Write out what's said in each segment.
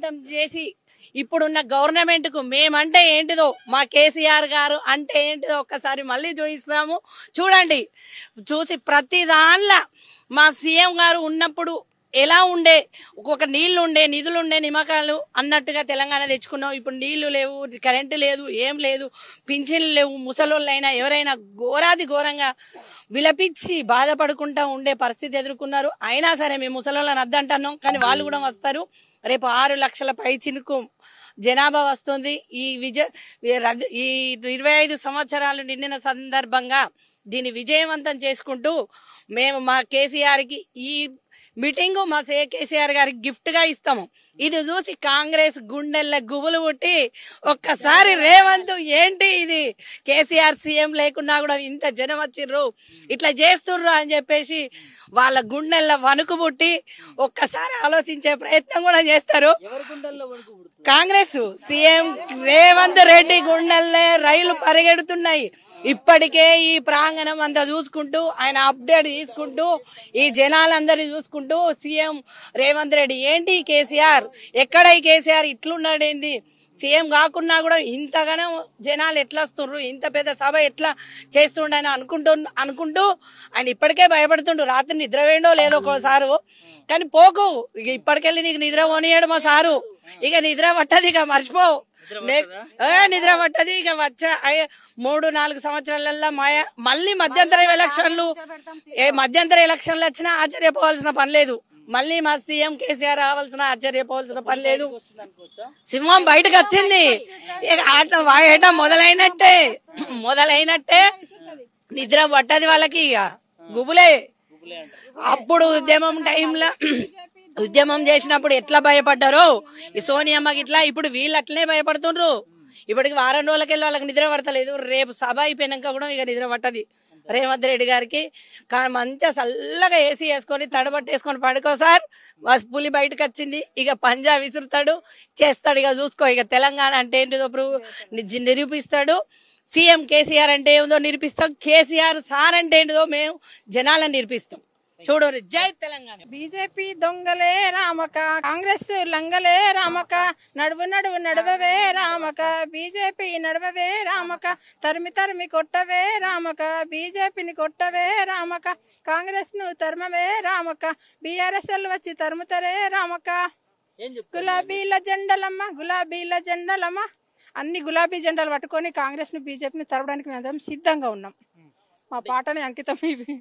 విజయవంతం చేసి ఇప్పుడున్న గవర్నమెంట్ కు మేమంటే ఏంటిదో మా కేసీఆర్ గారు అంటే ఏంటిదో ఒక్కసారి మళ్ళీ చూపిస్తాము. చూడండి, చూసి ప్రతి దానిలో మా సీఎం గారు ఉన్నప్పుడు ఎలా ఉండే, ఒక్కొక్క నీళ్లు ఉండే, నిధులుండే, నిమ్మకాలు అన్నట్టుగా తెలంగాణ తెచ్చుకున్నాం. ఇప్పుడు నీళ్లు లేవు, కరెంటు లేదు, ఏం లేదు, పింఛన్లు లేవు. ముసలోళ్ళైనా ఎవరైనా ఘోరాది ఘోరంగా విలపించి బాధపడుకుంటా ఉండే పరిస్థితి ఎదుర్కొన్నారు. అయినా సరే మేము ముసలోళ్ళని అద్దంటున్నాం, కానీ వాళ్ళు కూడా వస్తారు. రేపు 6 లక్షల పై చినుకు జనాభా వస్తుంది. ఈ 25 సంవత్సరాలు నిండిన సందర్భంగా దీన్ని విజయవంతం చేసుకుంటూ మేము మా కేసీఆర్ కి ఈ మీటింగ్ మా కేసీఆర్ గారికి గిఫ్ట్ గా ఇస్తాము. ఇది చూసి కాంగ్రెస్ గుండెల్ల గుబులు పుట్టి ఒక్కసారి రేవంత్ ఏంటి ఇది కేసీఆర్ సీఎం లేకున్నా కూడా ఇంత జనం వచ్చిర్రు, ఇట్లా చేస్తుర్రు అని చెప్పేసి వాళ్ళ గుండెల్ల వణుకు పుట్టి ఒక్కసారి ఆలోచించే ప్రయత్నం కూడా చేస్తారు. కాంగ్రెస్ సీఎం రేవంత్ రెడ్డి గుండెల్లే రైలు పరిగెడుతున్నాయి. ఇప్పటికే ఈ ప్రాంగణం అంతా చూసుకుంటూ ఆయన అప్డేట్ తీసుకుంటూ ఈ జనాలందరినీ చూసుకుంటూ సీఎం రేవంత్ రెడ్డి ఏంటి కేసీఆర్ ఎక్కడ, ఈ కేసీఆర్ ఇట్లున్నాడేంది, సీఎం కాకున్నా కూడా ఇంతగానో జనాలు ఎట్లా వస్తుండ్రు, ఇంత పెద్ద సభ ఎట్లా చేస్తుండని అనుకుంటూ ఆయన ఇప్పటికే భయపడుతుండ్రు. రాత్రి నిద్ర వేయడో లేదో ఒకసారి, కానీ పోకు ఇక ఇప్పటికెళ్ళి నీకు నిద్ర పోనీయాడు మా సారు. ఇక నిద్ర పట్టది, ఇక మర్చిపో, నిద్ర పట్టది. ఇక వచ్చే 3-4 సంవత్సరాలలో మళ్ళీ మధ్యంతర ఎలక్షన్లు వచ్చినా ఆశ్చర్యపోవాల్సిన పని లేదు. మళ్ళీ మా సీఎం కేసీఆర్ రావాల్సిన ఆశ్చర్యపోవాల్సిన పని లేదు. సింహం బయటకు వచ్చింది, ఇక ఆట వాయట మొదలైనట్టే నిద్ర పట్టది వాళ్ళకి, ఇక గుబులే. అప్పుడు ఉద్యమం చేసినప్పుడు ఎట్లా భయపడ్డారో ఈ సోనియమ్మకి ఇట్లా ఇప్పుడు వీళ్ళు అట్లనే భయపడుతుండ్రు. ఇప్పటికి వారం రోజులకెళ్ళి వాళ్ళకి నిద్ర పడతలేదు. రేపు సభ అయిపోయినాక కూడా ఇక నిద్ర పట్టది రేవంత్ రెడ్డి గారికి. మంచిగా చల్లగా ఏసీ వేసుకొని తడబట్టేసుకొని పడుకో సార్, పులి బయటకు వచ్చింది, ఇక పంజా విసురుతాడు, చేస్తాడు. ఇక చూసుకో, ఇక తెలంగాణ అంటే ఏంటిదో నిరూపిస్తాడు. సీఎం కేసీఆర్ అంటే ఏందో నిరూపిస్తాం, కేసీఆర్ సార్ అంటే ఏంటిదో మేము జనాలను నిరూపిస్తాం. చూడు, జై తెలంగాణ. బీజేపీ దొంగలే రామక, కాంగ్రెస్ లంగలే రామక, నడవవే రామక, బీజేపీ నడవవే రామక, తరిమి కొట్టవే రామక, బీజేపీని కొట్టవే రామక, కాంగ్రెస్ ను తరిమవే రామక, బీఆర్ఎస్ఎల్ వచ్చి తరుముతరే రామక. గులాబీల జెండలమ్మ అన్ని గులాబీ జెండాలు పట్టుకొని కాంగ్రెస్ ను బీజేపీని తరవడానికి మేము సిద్ధంగా ఉన్నాం. మా పాటని అంకితం. ఇవి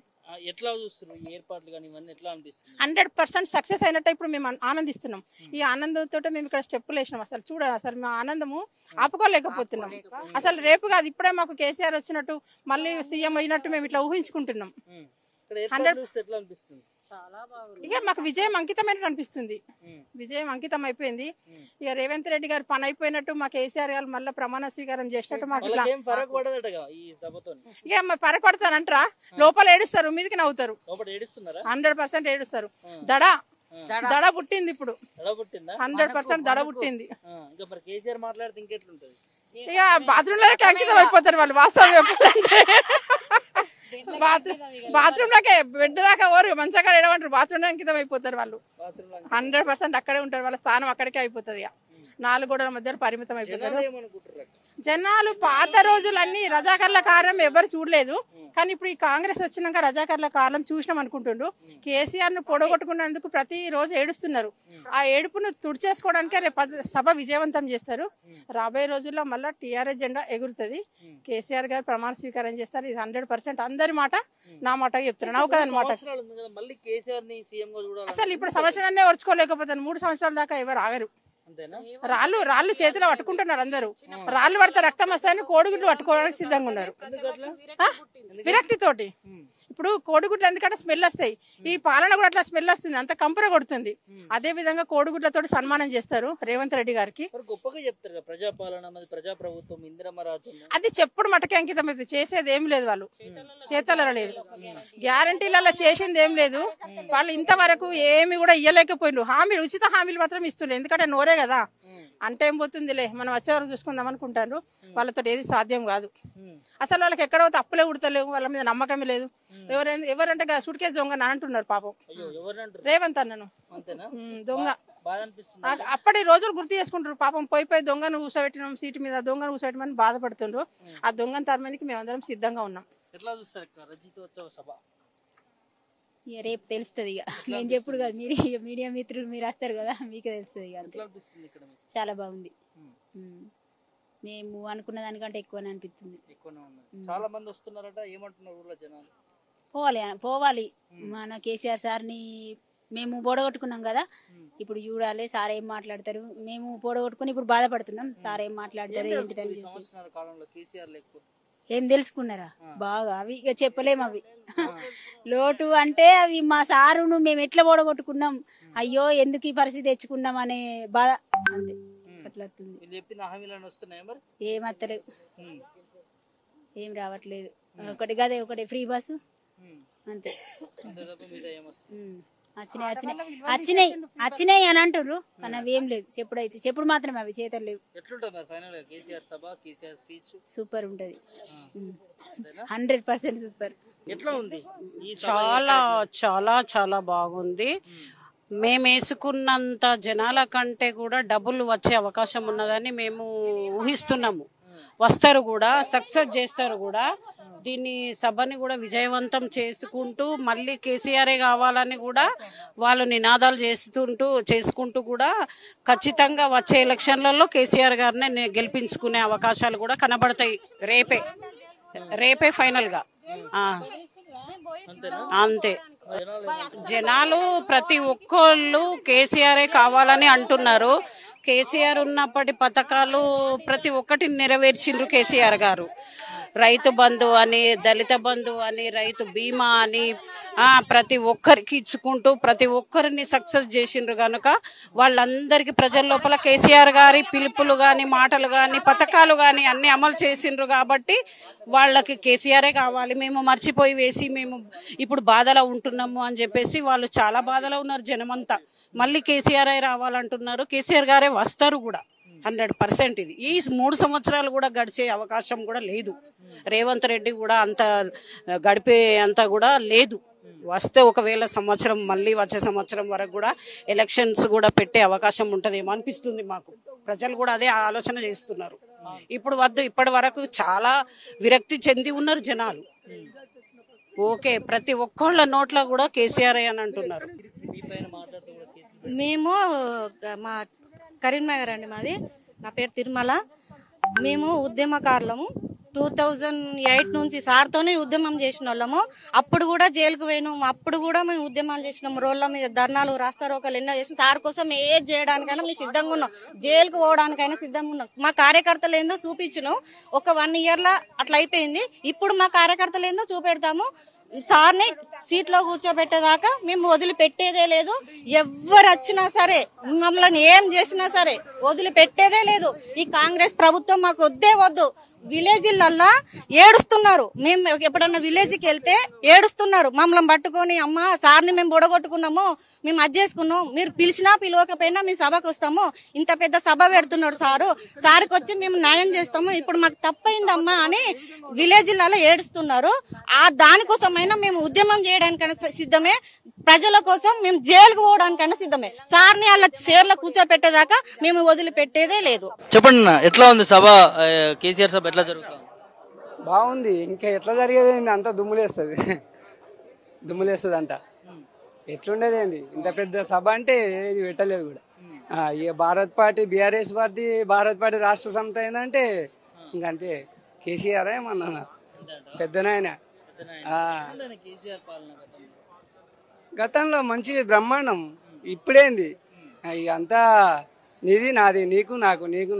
ఎట్లా చూస్తున్నారు ఏర్పాట్లు కానీ ఇవన్నీ ఎట్లా అనిపిస్తుంది? 100% సక్సెస్ అయినట్టు ఇప్పుడు మేము ఆనందిస్తున్నాం. ఈ ఆనందంతో మేము ఇక్కడ స్టెప్పులు వేసినాం. అసలు మా ఆనందము ఆపుకోలేకపోతున్నాం. అసలు రేపు కాదు, ఇప్పుడే మాకు కేసీఆర్ వచ్చినట్టు మళ్ళీ సీఎం అయినట్టు మేము ఇట్లా ఊహించుకుంటున్నాం. 100% ఇక మాకు విజయం అంకితమైనట్టు అనిపిస్తుంది. విజయం అంకితం అయిపోయింది. ఇక రేవంత్ రెడ్డి గారు పని అయిపోయినట్టు మా కేసీఆర్ గారు మళ్ళీ ప్రమాణ స్వీకారం చేసినట్టు మాకు ఇక పరకొడతారంటారా, లోపల ఏడుస్తారు, మీదకి నవ్వుతారు. 100% ఏడుస్తారు. దడ పుట్టింది ఇప్పుడు, 100% దడ పుట్టింది. ఇక బాత్రూమ్ లోకి అంకితం అయిపోతారు వాళ్ళు. వాస్తవం చెప్పాలంటే బాత్రూమ్ లోకే, బెడ్ దాకా ఓరు మంచగా ఏడమంటారు, బాత్రూమ్ లో అంకితం అయిపోతారు వాళ్ళు. 100% అక్కడే ఉంటారు, వాళ్ళ స్థానం అక్కడికే అయిపోతుంది. 4 గోడల మధ్య పరిమితం అయిపోతారు జనాలు. పాత రోజులన్నీ రజాకర్ల కారణం ఎవరు చూడలేదు, కానీ ఇప్పుడు ఈ కాంగ్రెస్ వచ్చినాక రజాకర్ల కారణం చూసినాం అనుకుంటుండ్రు. కేసీఆర్ ను పొడగొట్టుకున్నందుకు ప్రతి రోజు ఏడుస్తున్నారు. ఆ ఏడుపును తుడిచేసుకోవడానికే రేపు సభ విజయవంతం చేస్తారు. రాబోయే రోజుల్లో మళ్ళీ టీఆర్ఎస్ జెండా ఎగురుతుంది. కేసీఆర్ గారు ప్రమాణ స్వీకారం చేస్తారు. ఇది 100% అందరి మాట, నా మాట చెప్తున్నాను. నవ్వు కదనమాట. అసలు ఇప్పుడు సంవత్సరాన్నే ఓర్చుకోలేకపోతాను. 3 సంవత్సరాల దాకా ఎవరు ఆగరు. రాళ్ళు చేతిలో పట్టుకుంటున్నారు అందరూ. రాళ్ళు పడితే రక్తం వస్తాయని కోడిగుడ్లు పట్టుకోవడానికి సిద్ధంగా ఉన్నారు విరక్తితోటి. ఇప్పుడు కోడిగుడ్లు ఎందుకంటే స్మెల్ వస్తాయి, ఈ పాలన కూడా అట్లా స్మెల్ వస్తుంది, అంత కంపర కొడుతుంది. అదే విధంగా కోడిగుడ్లతో సన్మానం చేస్తారు రేవంత్ రెడ్డి గారికి. అది చెప్పుడు మటకే అంకితం అవుతుంది. చేసేది ఏం లేదు, వాళ్ళు చేతలలో లేదు, గ్యారంటీలలో చేసింది ఏం లేదు. వాళ్ళు ఇంతవరకు ఏమి కూడా ఇయ్యలేకపోయినారు. హామీలు, ఉచిత హామీలు మాత్రం ఇస్తున్నారు. ఎందుకంటే నోరే కదా, అంటే ఏం పోతుందిలే, మనం వచ్చే వరకు చూసుకుందాం అనుకుంటారు. వాళ్ళతో ఏది సాధ్యం కాదు. అసలు వాళ్ళకి ఎక్కడ పోతే అప్పులే ఉడతలేవు, వాళ్ళ మీద నమ్మకమే లేదు. ఎవరంటే సూట్ కేసు దొంగ అని అంటున్నారు పాపం. రేవంత్ అన్నను దొంగ. బాధ అనిపిస్తుంది. అప్పటి రోజులు గుర్తు చేసుకుంటారు. పాపం పోయి దొంగను కూర్చోబెట్టినాం సీటు మీద, దొంగను కూర్చోబెట్టమని బాధపడుతుండ్రు. ఆ దొంగను తరమనికి మేమందరం సిద్ధంగా ఉన్నాం. ఎట్లా చూస్తారు అక్క రజతోత్సవ సభ? ఇక రేపు తెలుస్తుంది. ఇక నేను చెప్పుడు కదా, మీరు మీడియా మిత్రులు మీరు వస్తారు కదా, మీకే తెలుస్తుంది. ఇక అంతే. ఎట్లా అనిపిస్తుంది ఇక్కడ మీకు? చాలా బాగుంది. మేము అనుకున్న దానికంటే ఎక్కువనే అనిపిస్తుంది. ఎక్కువనే ఉన్నది. చాలా మంది వస్తున్నారట, ఏమంటున్నారు ఊర్లో జనాలు? పోవాలి. మన కేసీఆర్ సార్ని మేము పొడగొట్టుకున్నాం కదా, ఇప్పుడు చూడాలి సార్ ఏం మాట్లాడతారు. మేము పొడగొట్టుకుని ఇప్పుడు బాధపడుతున్నాం, సార్ ఏం మాట్లాడతారు ఏంటిదని చూసి. సంవత్సరాల కాలంలో కేసీఆర్ లేకపోతే ఏం తెలుసుకున్నారా బాగా, అవి ఇక చెప్పలేము. అవి లోటు అంటే అవి మా సారును మేము ఎట్లా పొడగొట్టుకున్నాం, అయ్యో ఎందుకు ఈ పరిస్థితి తెచ్చుకున్నాం అనే బాధ అంతే. అట్లా వస్తుంది. చెప్పిన హామీలను వస్తున్నాయి మరి? ఏమత్తలేవు, ఏం రావట్లేదు. ఒకటి గదే, ఒకటి ఫ్రీ బస్సు అంతే. వచ్చినాయి అని అంటుర్రు, కానీ అవి ఏం లేదు. చెప్పుడు మాత్రమే, అవి చేతలు లేవు. సూపర్ ఉంటది, 100% సూపర్. ఎట్లా ఉంది? చాలా చాలా చాలా బాగుంది. మేము వేసుకున్నంత జనాల కంటే కూడా డబ్బులు వచ్చే అవకాశం ఉన్నదని మేము ఊహిస్తున్నాము. వస్తారు కూడా, సక్సెస్ చేస్తారు కూడా. దీన్ని సభని కూడా విజయవంతం చేసుకుంటూ మళ్ళీ కేసీఆరే కావాలని కూడా వాళ్ళు నినాదాలు చేసుకుంటూ కూడా ఖచ్చితంగా వచ్చే ఎలక్షన్లలో కేసీఆర్ గారిని గెలిపించుకునే అవకాశాలు కూడా కనబడతాయి. రేపే ఫైనల్ గా అంతే. జనాలు ప్రతి ఒక్కళ్ళు కేసీఆరే కావాలని అంటున్నారు. కేసీఆర్ ఉన్నప్పటి పథకాలు ప్రతి ఒక్కటి నెరవేర్చిండ్రు కేసీఆర్ గారు. రైతు బంధు అని, దళిత బంధు అని, రైతు బీమా అని ప్రతి ఒక్కరికి ఇచ్చుకుంటూ ప్రతి ఒక్కరిని సక్సెస్ చేసిండ్రు కనుక వాళ్ళందరికీ ప్రజల లోపల కేసీఆర్ గారి పిలుపులు గాని, మాటలు గాని, పథకాలు గాని అన్ని అమలు చేసిండ్రు. కాబట్టి వాళ్ళకి కేసీఆరే కావాలి, మేము మర్చిపోయి వేసి మేము ఇప్పుడు బాధలో ఉంటున్నాము అని చెప్పేసి వాళ్ళు చాలా బాధలో ఉన్నారు జనమంతా. మళ్ళీ కేసీఆర్ రావాలంటున్నారు. కేసీఆర్ గారే వస్తారు కూడా 100%. ఇది ఈ 3 సంవత్సరాలు కూడా గడిచే అవకాశం కూడా లేదు. రేవంత్ రెడ్డి కూడా అంత గడిపే అంత కూడా లేదు. వస్తే ఒకవేళ సంవత్సరం, మళ్ళీ వచ్చే సంవత్సరం వరకు కూడా ఎలక్షన్స్ కూడా పెట్టే అవకాశం ఉంటదేమో అనిపిస్తుంది మాకు. ప్రజలు కూడా అదే ఆలోచన చేస్తున్నారు. ఇప్పుడు ఇప్పటి వరకు చాలా విరక్తి చెంది ఉన్నారు జనాలు. ఓకే, ప్రతి ఒక్కళ్ళ నోట్లో కూడా కేసీఆర్ అని అంటున్నారు. మేము మా కరీంనగర్ అండి, మాది. నా పేరు తిరుమల. మేము ఉద్యమకారులము. 2008 నుంచి సార్తోనే ఉద్యమం చేసిన వాళ్ళము. అప్పుడు కూడా జైలుకు పోయినాము. అప్పుడు కూడా మేము ఉద్యమాలు చేసినాము. రోడ్ల మీద ధర్నాలు, రాస్తారోకలు ఎన్నో చేసిన. సార్ కోసం ఏది చేయడానికైనా మేము సిద్ధంగా ఉన్నాం. జైలుకు పోవడానికైనా సిద్ధంగా ఉన్నాం. మా కార్యకర్తలు ఏందో చూపించినాం. ఒక 1 ఇయర్ లా అట్లా అయిపోయింది. ఇప్పుడు మా కార్యకర్తలు ఏందో చూపెడతాము. సార్ని సీట్లో కూర్చోబెట్టేదాకా మేము వదిలిపెట్టేదే లేదు. ఎవరు వచ్చినా సరే, మమ్మల్ని ఏం చేసినా సరే వదిలిపెట్టేదే లేదు. ఈ కాంగ్రెస్ ప్రభుత్వం మాకు వద్దు. విలేజ్లల్లా ఏడుస్తున్నారు. మేము ఎప్పుడన్నా విలేజ్కి వెళ్తే ఏడుస్తున్నారు. మమ్మల్ని పట్టుకొని, అమ్మ సార్ని మేము బొడగొట్టుకున్నాము, మేము అది చేసుకున్నాం, మీరు పిలిచినా పిలవకపోయినా మీ సభకు వస్తాము, ఇంత పెద్ద సభ పెడుతున్నాడు సార్కి వచ్చి మేము న్యాయం చేస్తాము, ఇప్పుడు మాకు తప్పైందమ్మా అని విలేజ్లలో ఏడుస్తున్నారు. దానికోసమైనా మేము ఉద్యమం చేయడానికైనా సిద్ధమే. ప్రజల కోసం మేము జైలుకు పోవడానికైనా సిద్ధమే. సార్ని అలా చైర్లో కూర్చోపెట్టేదాకా మేము వదిలిపెట్టేదే లేదు. చెప్పండి, ఎట్లా ఉంది సభ? కేసీఆర్ సభ ఎట్లా జరుగుతుంది? బాగుంది. ఇంకా ఎట్లా జరిగేది? అంతా దుమ్ములేస్తుంది అంతా. ఎట్లుండేది ఏంది? ఇంత పెద్ద సభ అంటే ఏది పెట్టలేదు కూడా. ఇక Bharat party, BRS party, Bharat party రాష్ట్ర సమితి అయిందంటే ఇంకంతే. కేసీఆర్ ఏమన్నా పెద్దనాయన. గతంలో మంచి బ్రహ్మాండం. ఇప్పుడేంది? ఇక అంతా నీది నాది, నీకు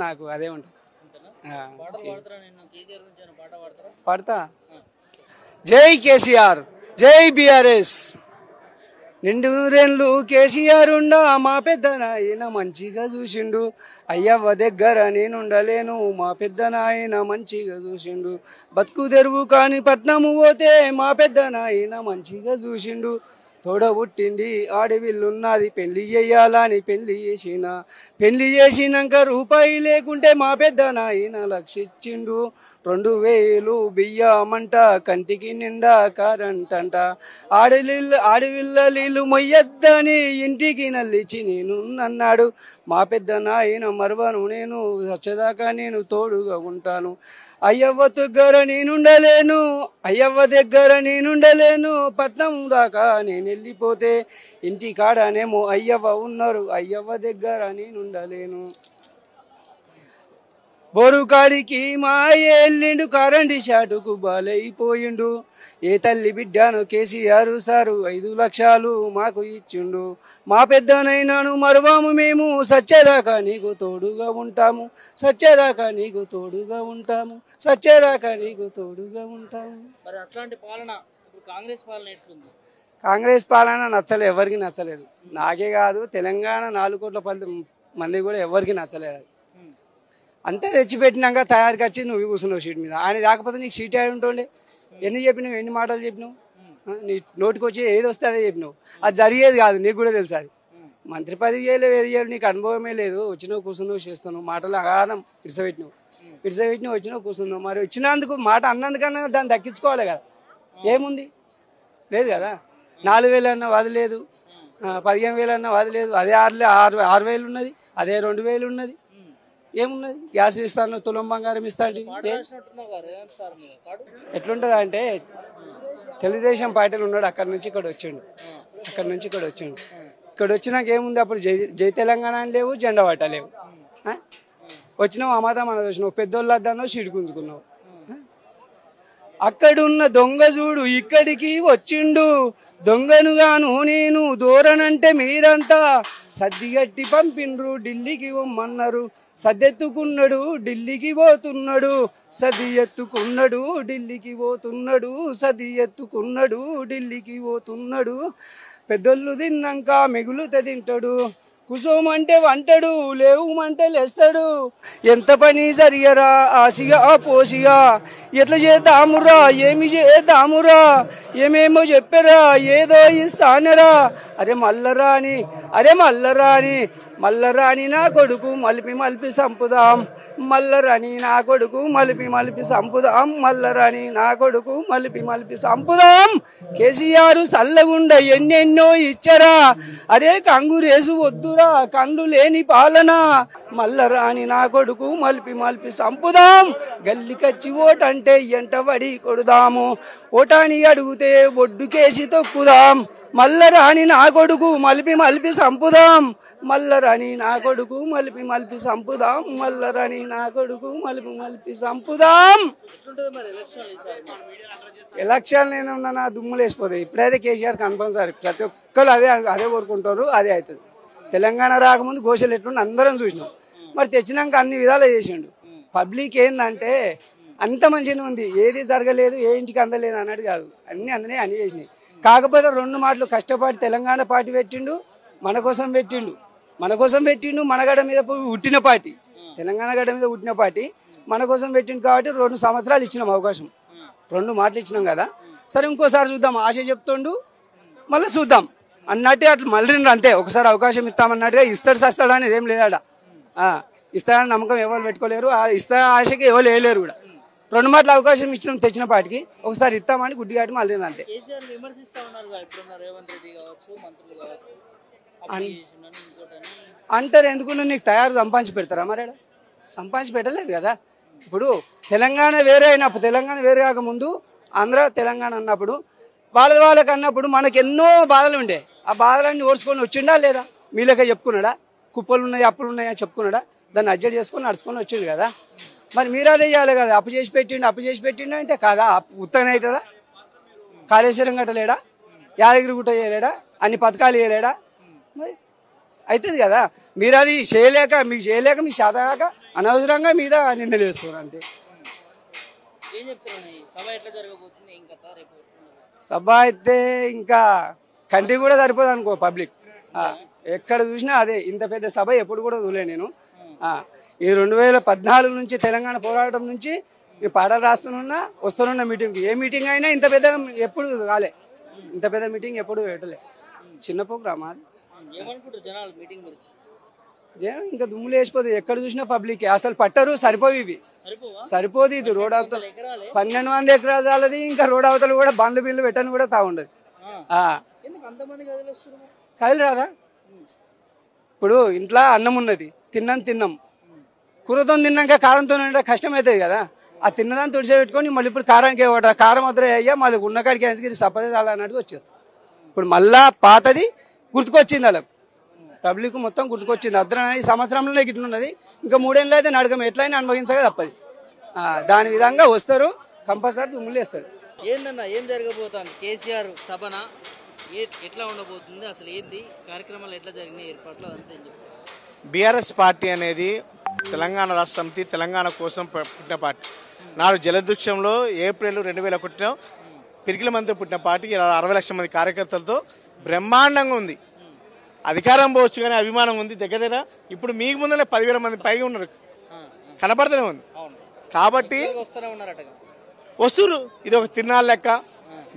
నాకు అదే ఉంటుంది. పడతా. జై కేసీఆర్, జై బీఆర్ఎస్. నిండు నూరేళ్ళు కేసీఆర్ ఉండా మా పెద్దనాయన మంచిగా చూసిండు. అయ్యవ్వ దగ్గర నేనుండలేను, మా పెద్దనాయన మంచిగా చూసిండు. బతుకు తెరువు కాని పట్నము పోతే మా పెద్దనాయన మంచిగా చూసిండు. తోడ పుట్టింది ఆడవిల్లున్నది, పెళ్లి చేయాలని పెళ్లి చేసినాక రూపాయి లేకుంటే మా పెద్దనాయన లక్షిచ్చిండు. 2000 బియ్యమంట కంటికి నిండా కరెంటంట ఆడవిల్ల మొయ్యద్దని ఇంటికి నల్లిచి నేను అన్నాడు మా పెద్ద నాయన మరవను నేను వచ్చేదాకా నేను తోడుగా ఉంటాను అయ్యవ్వ దగ్గర నేనుండలేను పట్నం దాకా నేను వెళ్ళిపోతే ఇంటి కాడనేమో అయ్యవ్వ ఉన్నారు అయ్యవ్వ దగ్గర నేనుండలేను బోరుకాడికి మా ఎల్లిండు కరెంటు షాటుకు బాలైపోయిండు ఏ తల్లి బిడ్డాను కేసీఆర్ సారు 5 లక్షలు మాకు ఇచ్చిండు మా పెద్దనైనాను మరవాము మేము సచ్చేదాకా నీకు తోడుగా ఉంటాము సచ్చేదాకా నీకు తోడుగా ఉంటాము సచ్చేదాకా నీకు తోడుగా ఉంటాము. మరి అట్లాంటి పాలన ఇప్పుడు కాంగ్రెస్ పాలన ఎట్లుంది? కాంగ్రెస్ పాలన నచ్చలేదు, ఎవరికి నచ్చలేదు. నాకే కాదు తెలంగాణ 4 కోట్ల మంది కూడా ఎవరికి నచ్చలేదు. అంతే తెచ్చిపెట్టినాక తయారుకి వచ్చి నువ్వు కూర్చున్నావు సీట్ మీద. ఆయన కాకపోతే నీకు సీట్ అయి ఉంటుండే. ఎన్ని చెప్పినావు, ఎన్ని మాటలు చెప్పినావు, నీ నోటికి వచ్చి ఏది వస్తే అదే చెప్పినావు. అది జరిగేది కాదు, నీకు కూడా తెలుసు. అది మంత్రి పదవి చేయలేవు, ఏది చేయలేవు, నీకు అనుభవమే లేదు. వచ్చినావు కూర్చున్నావు చేస్తున్నావు, మాటలు అగాధం ఇడిసపెట్టినావు వచ్చినావు కూర్చున్నావు. మరి వచ్చినందుకు మాట అన్నందుకన్నా దాన్ని దక్కించుకోవాలి కదా. ఏముంది, లేదు కదా. 4,000 అన్నా వదిలేదు, 15,000 అన్నా వదిలేదు. అదే 6,000 ఉన్నది, అదే 2,000 ఉన్నది. ఏమున్నది, గ్యాస్ ఇస్తాను, తులం బంగారం ఇస్తాను. ఎట్లుంటది అంటే తెలుగుదేశం పార్టీలు ఉన్నాడు, అక్కడి నుంచి ఇక్కడ వచ్చిండు. ఇక్కడ వచ్చినాక ఏముంది, అప్పుడు జై తెలంగాణ అని లేవు, జెండా వాటా లేవు. వచ్చినావు అమాతం మన వచ్చినావు, పెద్దోళ్ళు అద్దన్నావు, సీటు గుంజుకున్నావు. అక్కడున్న దొంగ చూడు ఇక్కడికి వచ్చిండు, దొంగనుగాను నేను దూరనంటే మీరంతా సర్దిగట్టి పంపిండ్రు, ఢిల్లీకి పొమ్మన్నారు. సద్దెత్తుకున్నాడు ఢిల్లీకి పోతున్నాడు, సది ఎత్తుకున్నాడు ఢిల్లీకి పోతున్నాడు. పెద్దోళ్ళు తిన్నాక మిగులుత తింటాడు, కుసోమంటే వంటడు, లేవుమంటే లేస్తాడు. ఎంత పని జరిగరా ఆసిగా పోసిగా, ఎట్లా చేద్దామురా ఏమి చేద్దామురా, ఏమేమో చెప్పరా ఏదో ఇస్తానరా. అరే మల్లరాని నా కొడుకు మలిపి సంపుదాం, మల్లరాని నా కొడుకు మలిపి సంపుదాం. కేసీఆర్ సల్లగుండ ఎన్నెన్నో ఇచ్చరా, అరే కంగురేసు వద్దురా కండ్లు లేని పాలన. మల్లరాని నా కొడుకు మలిపి సంపుదాం, గల్లికచ్చి ఓటంటే ఎంట వడి కొడుదాము, ఓటాని అడిగితే ఒడ్డుకేసి తొక్కుదాం. మల్లరాని నా కొడుకు మలిపి సంపుదాం, మల్లరాని నా కొడుకు మలిపి సంపుదాం, మల్లరాని నా కొడుకు మలిపి సంపుదాం. ఎలక్షన్ ఏముందన్న దుమ్ములు వేసిపోతాయి. ఇప్పుడైతే కేసీఆర్ కన్ఫర్మ్ సార్, ప్రతి ఒక్కరు అదే కోరుకుంటారు, అదే అవుతుంది. తెలంగాణ రాకముందు ఘోషలు ఎట్లుండి అందరం చూసినాం. మరి తెచ్చినాక అన్ని విధాలు చేసిండు. పబ్లిక్ ఏందంటే అంత మంచిగా ఉంది, ఏది జరగలేదు, ఏ ఇంటికి అందలేదు అన్నట్టు కాదు, అన్ని చేసినాయి. కాకపోతే 2 మాటలు కష్టపడి తెలంగాణ పార్టీ పెట్టిండు, మన కోసం పెట్టిండు. మన గడ్డ మీద ఉట్టిన పార్టీ, తెలంగాణ గడ్డ మీద ఉట్టిన పార్టీ మన కోసం పెట్టిండు. కాబట్టి 2 సంవత్సరాలు ఇచ్చినాం అవకాశం, 2 మాటలు ఇచ్చినాం కదా. సరే ఇంకోసారి చూద్దాం, ఆశ చెప్తుండు మళ్ళీ చూద్దాం అన్నట్టే అట్లా మళ్ళీ అంతే. ఒకసారి అవకాశం ఇస్తామన్నట్టుగా ఇస్తాడు అనేది ఏం లేదాడ. ఇస్తాడని నమ్మకం ఎవరు పెట్టుకోలేరు, ఇస్తా ఆశకి ఎవరు వేయలేరు కూడా. 2 మాటలు అవకాశం ఇచ్చినాం తెచ్చిన పార్టీకి, ఒకసారి ఇస్తామని గుడ్డిగాటి మళ్ళీ అంతే. అంటారు ఎందుకున్నా, నీకు తయారు సంపాదించి పెడతారా? మరి సంపాదించి పెట్టలేదు కదా. ఇప్పుడు తెలంగాణ వేరే అయినప్పుడు, తెలంగాణ వేరే కాకముందు ఆంధ్ర తెలంగాణ అన్నప్పుడు వాళ్ళకి అన్నప్పుడు మనకు ఎన్నో బాధలు ఉండే. ఆ బాధలన్నీ ఓర్చుకొని వచ్చిండా లేదా? మీలకే చెప్పుకున్నాడా? కుప్పలు ఉన్నాయి, అప్పులు ఉన్నాయి అని చెప్పుకున్నాడా? దాన్ని అడ్జస్ట్ చేసుకొని నడుచుకొని వచ్చిండు కదా. మరి మీరు అదే చేయాలి కదా. అప్పు చేసి పెట్టిండు అంటే కాదా, ఉత్తరం అవుతుందా? కాళేశ్వరం కట్టలేడా, యాదగిరి గుట్ట చేయలేడా, అన్ని పథకాలు చేయలేడా? మరి అవుతుంది కదా. మీరు అది మీకు చేయలేక మీకు శాతగాక అనవసరంగా మీద నిందలు వేస్తున్నారు అంతే. సభ అయితే ఇంకా కంటి కూడా సరిపోదు అనుకో. పబ్లిక్ ఎక్కడ చూసినా అదే. ఇంత పెద్ద సభ ఎప్పుడు కూడా చూడలే నేను. ఈ 2014 నుంచి తెలంగాణ పోరాటం నుంచి ఈ పాటలు రాస్తున్నా, వస్తున్న మీటింగ్కి, ఏ మీటింగ్ అయినా ఇంత పెద్ద ఎప్పుడు కాలే. ఇంత పెద్ద మీటింగ్ ఎప్పుడు పెట్టలే. చిన్న ప్రోగ్రామ్ అది. జనం ఇంకా దుమ్ములు వేసిపోతుంది. ఎక్కడ చూసినా పబ్లిక్ అసలు పట్టరు, సరిపోయి ఇవి సరిపోదు. ఇది రోడ్ అవతల 1200 ఎకరాలది, ఇంకా రోడ్ అవతలు కూడా బండ్లు బిల్లు పెట్టని కూడా తాగుండదు. కదిలి రాదా? ఇప్పుడు ఇంట్లో అన్నం ఉన్నది, తిన్నాం, కూరతో తిన్నాక కారంతో కష్టం అవుతుంది కదా. ఆ తిన్నదాన్ని తుడిచిపెట్టుకొని మళ్ళీ ఇప్పుడు కారానికి కారం వద్ద అయ్యా మళ్ళీ ఉన్నకాడికి వేసుకుని సపదే అన్నట్టుగా వచ్చారు. ఇప్పుడు మళ్ళా పాతది గుర్తుకొచ్చింది, అలా పబ్లిక్ మొత్తం గుర్తుకొచ్చింది. అద్దరం అనేది సంవత్సరంలోనే గిట్లున్నది, ఇంకా 3 ఏళ్ళు అయితే నడకం ఎట్లయినా అనుభవించగా తప్పది. దాని విధంగా వస్తారు, కంపల్సరీ దుమ్ములేస్తారు. ఏందన్నా ఏం జరగబోతుంది? కేసీఆర్ సభన ఎట్లా ఉండబోతుంది? అసలు ఏంది కార్యక్రమాలు ఎట్లా జరిగినాయి, ఏర్పాట్లు అదంతా ఏం చెప్తారు? బీఆర్ఎస్ పార్టీ అనేది తెలంగాణ రాష్ట్ర సమితి, తెలంగాణ కోసం పుట్టిన పార్టీ. నాడు జలదృశ్యంలో ఏప్రిల్ 2001 పిరికిల మంది పుట్టిన పార్టీకి 60 లక్షల మంది కార్యకర్తలతో బ్రహ్మాండంగా ఉంది. అధికారం పోవచ్చు కానీ అభిమానం ఉంది. దగ్గర ఇప్పుడు మీకు ముందరే 10,000 మంది పైగా ఉన్నారు, కనపడుతూనే ఉంది. కాబట్టి వస్తురు. ఇది ఒక తిరునాళ్ళ లెక్క,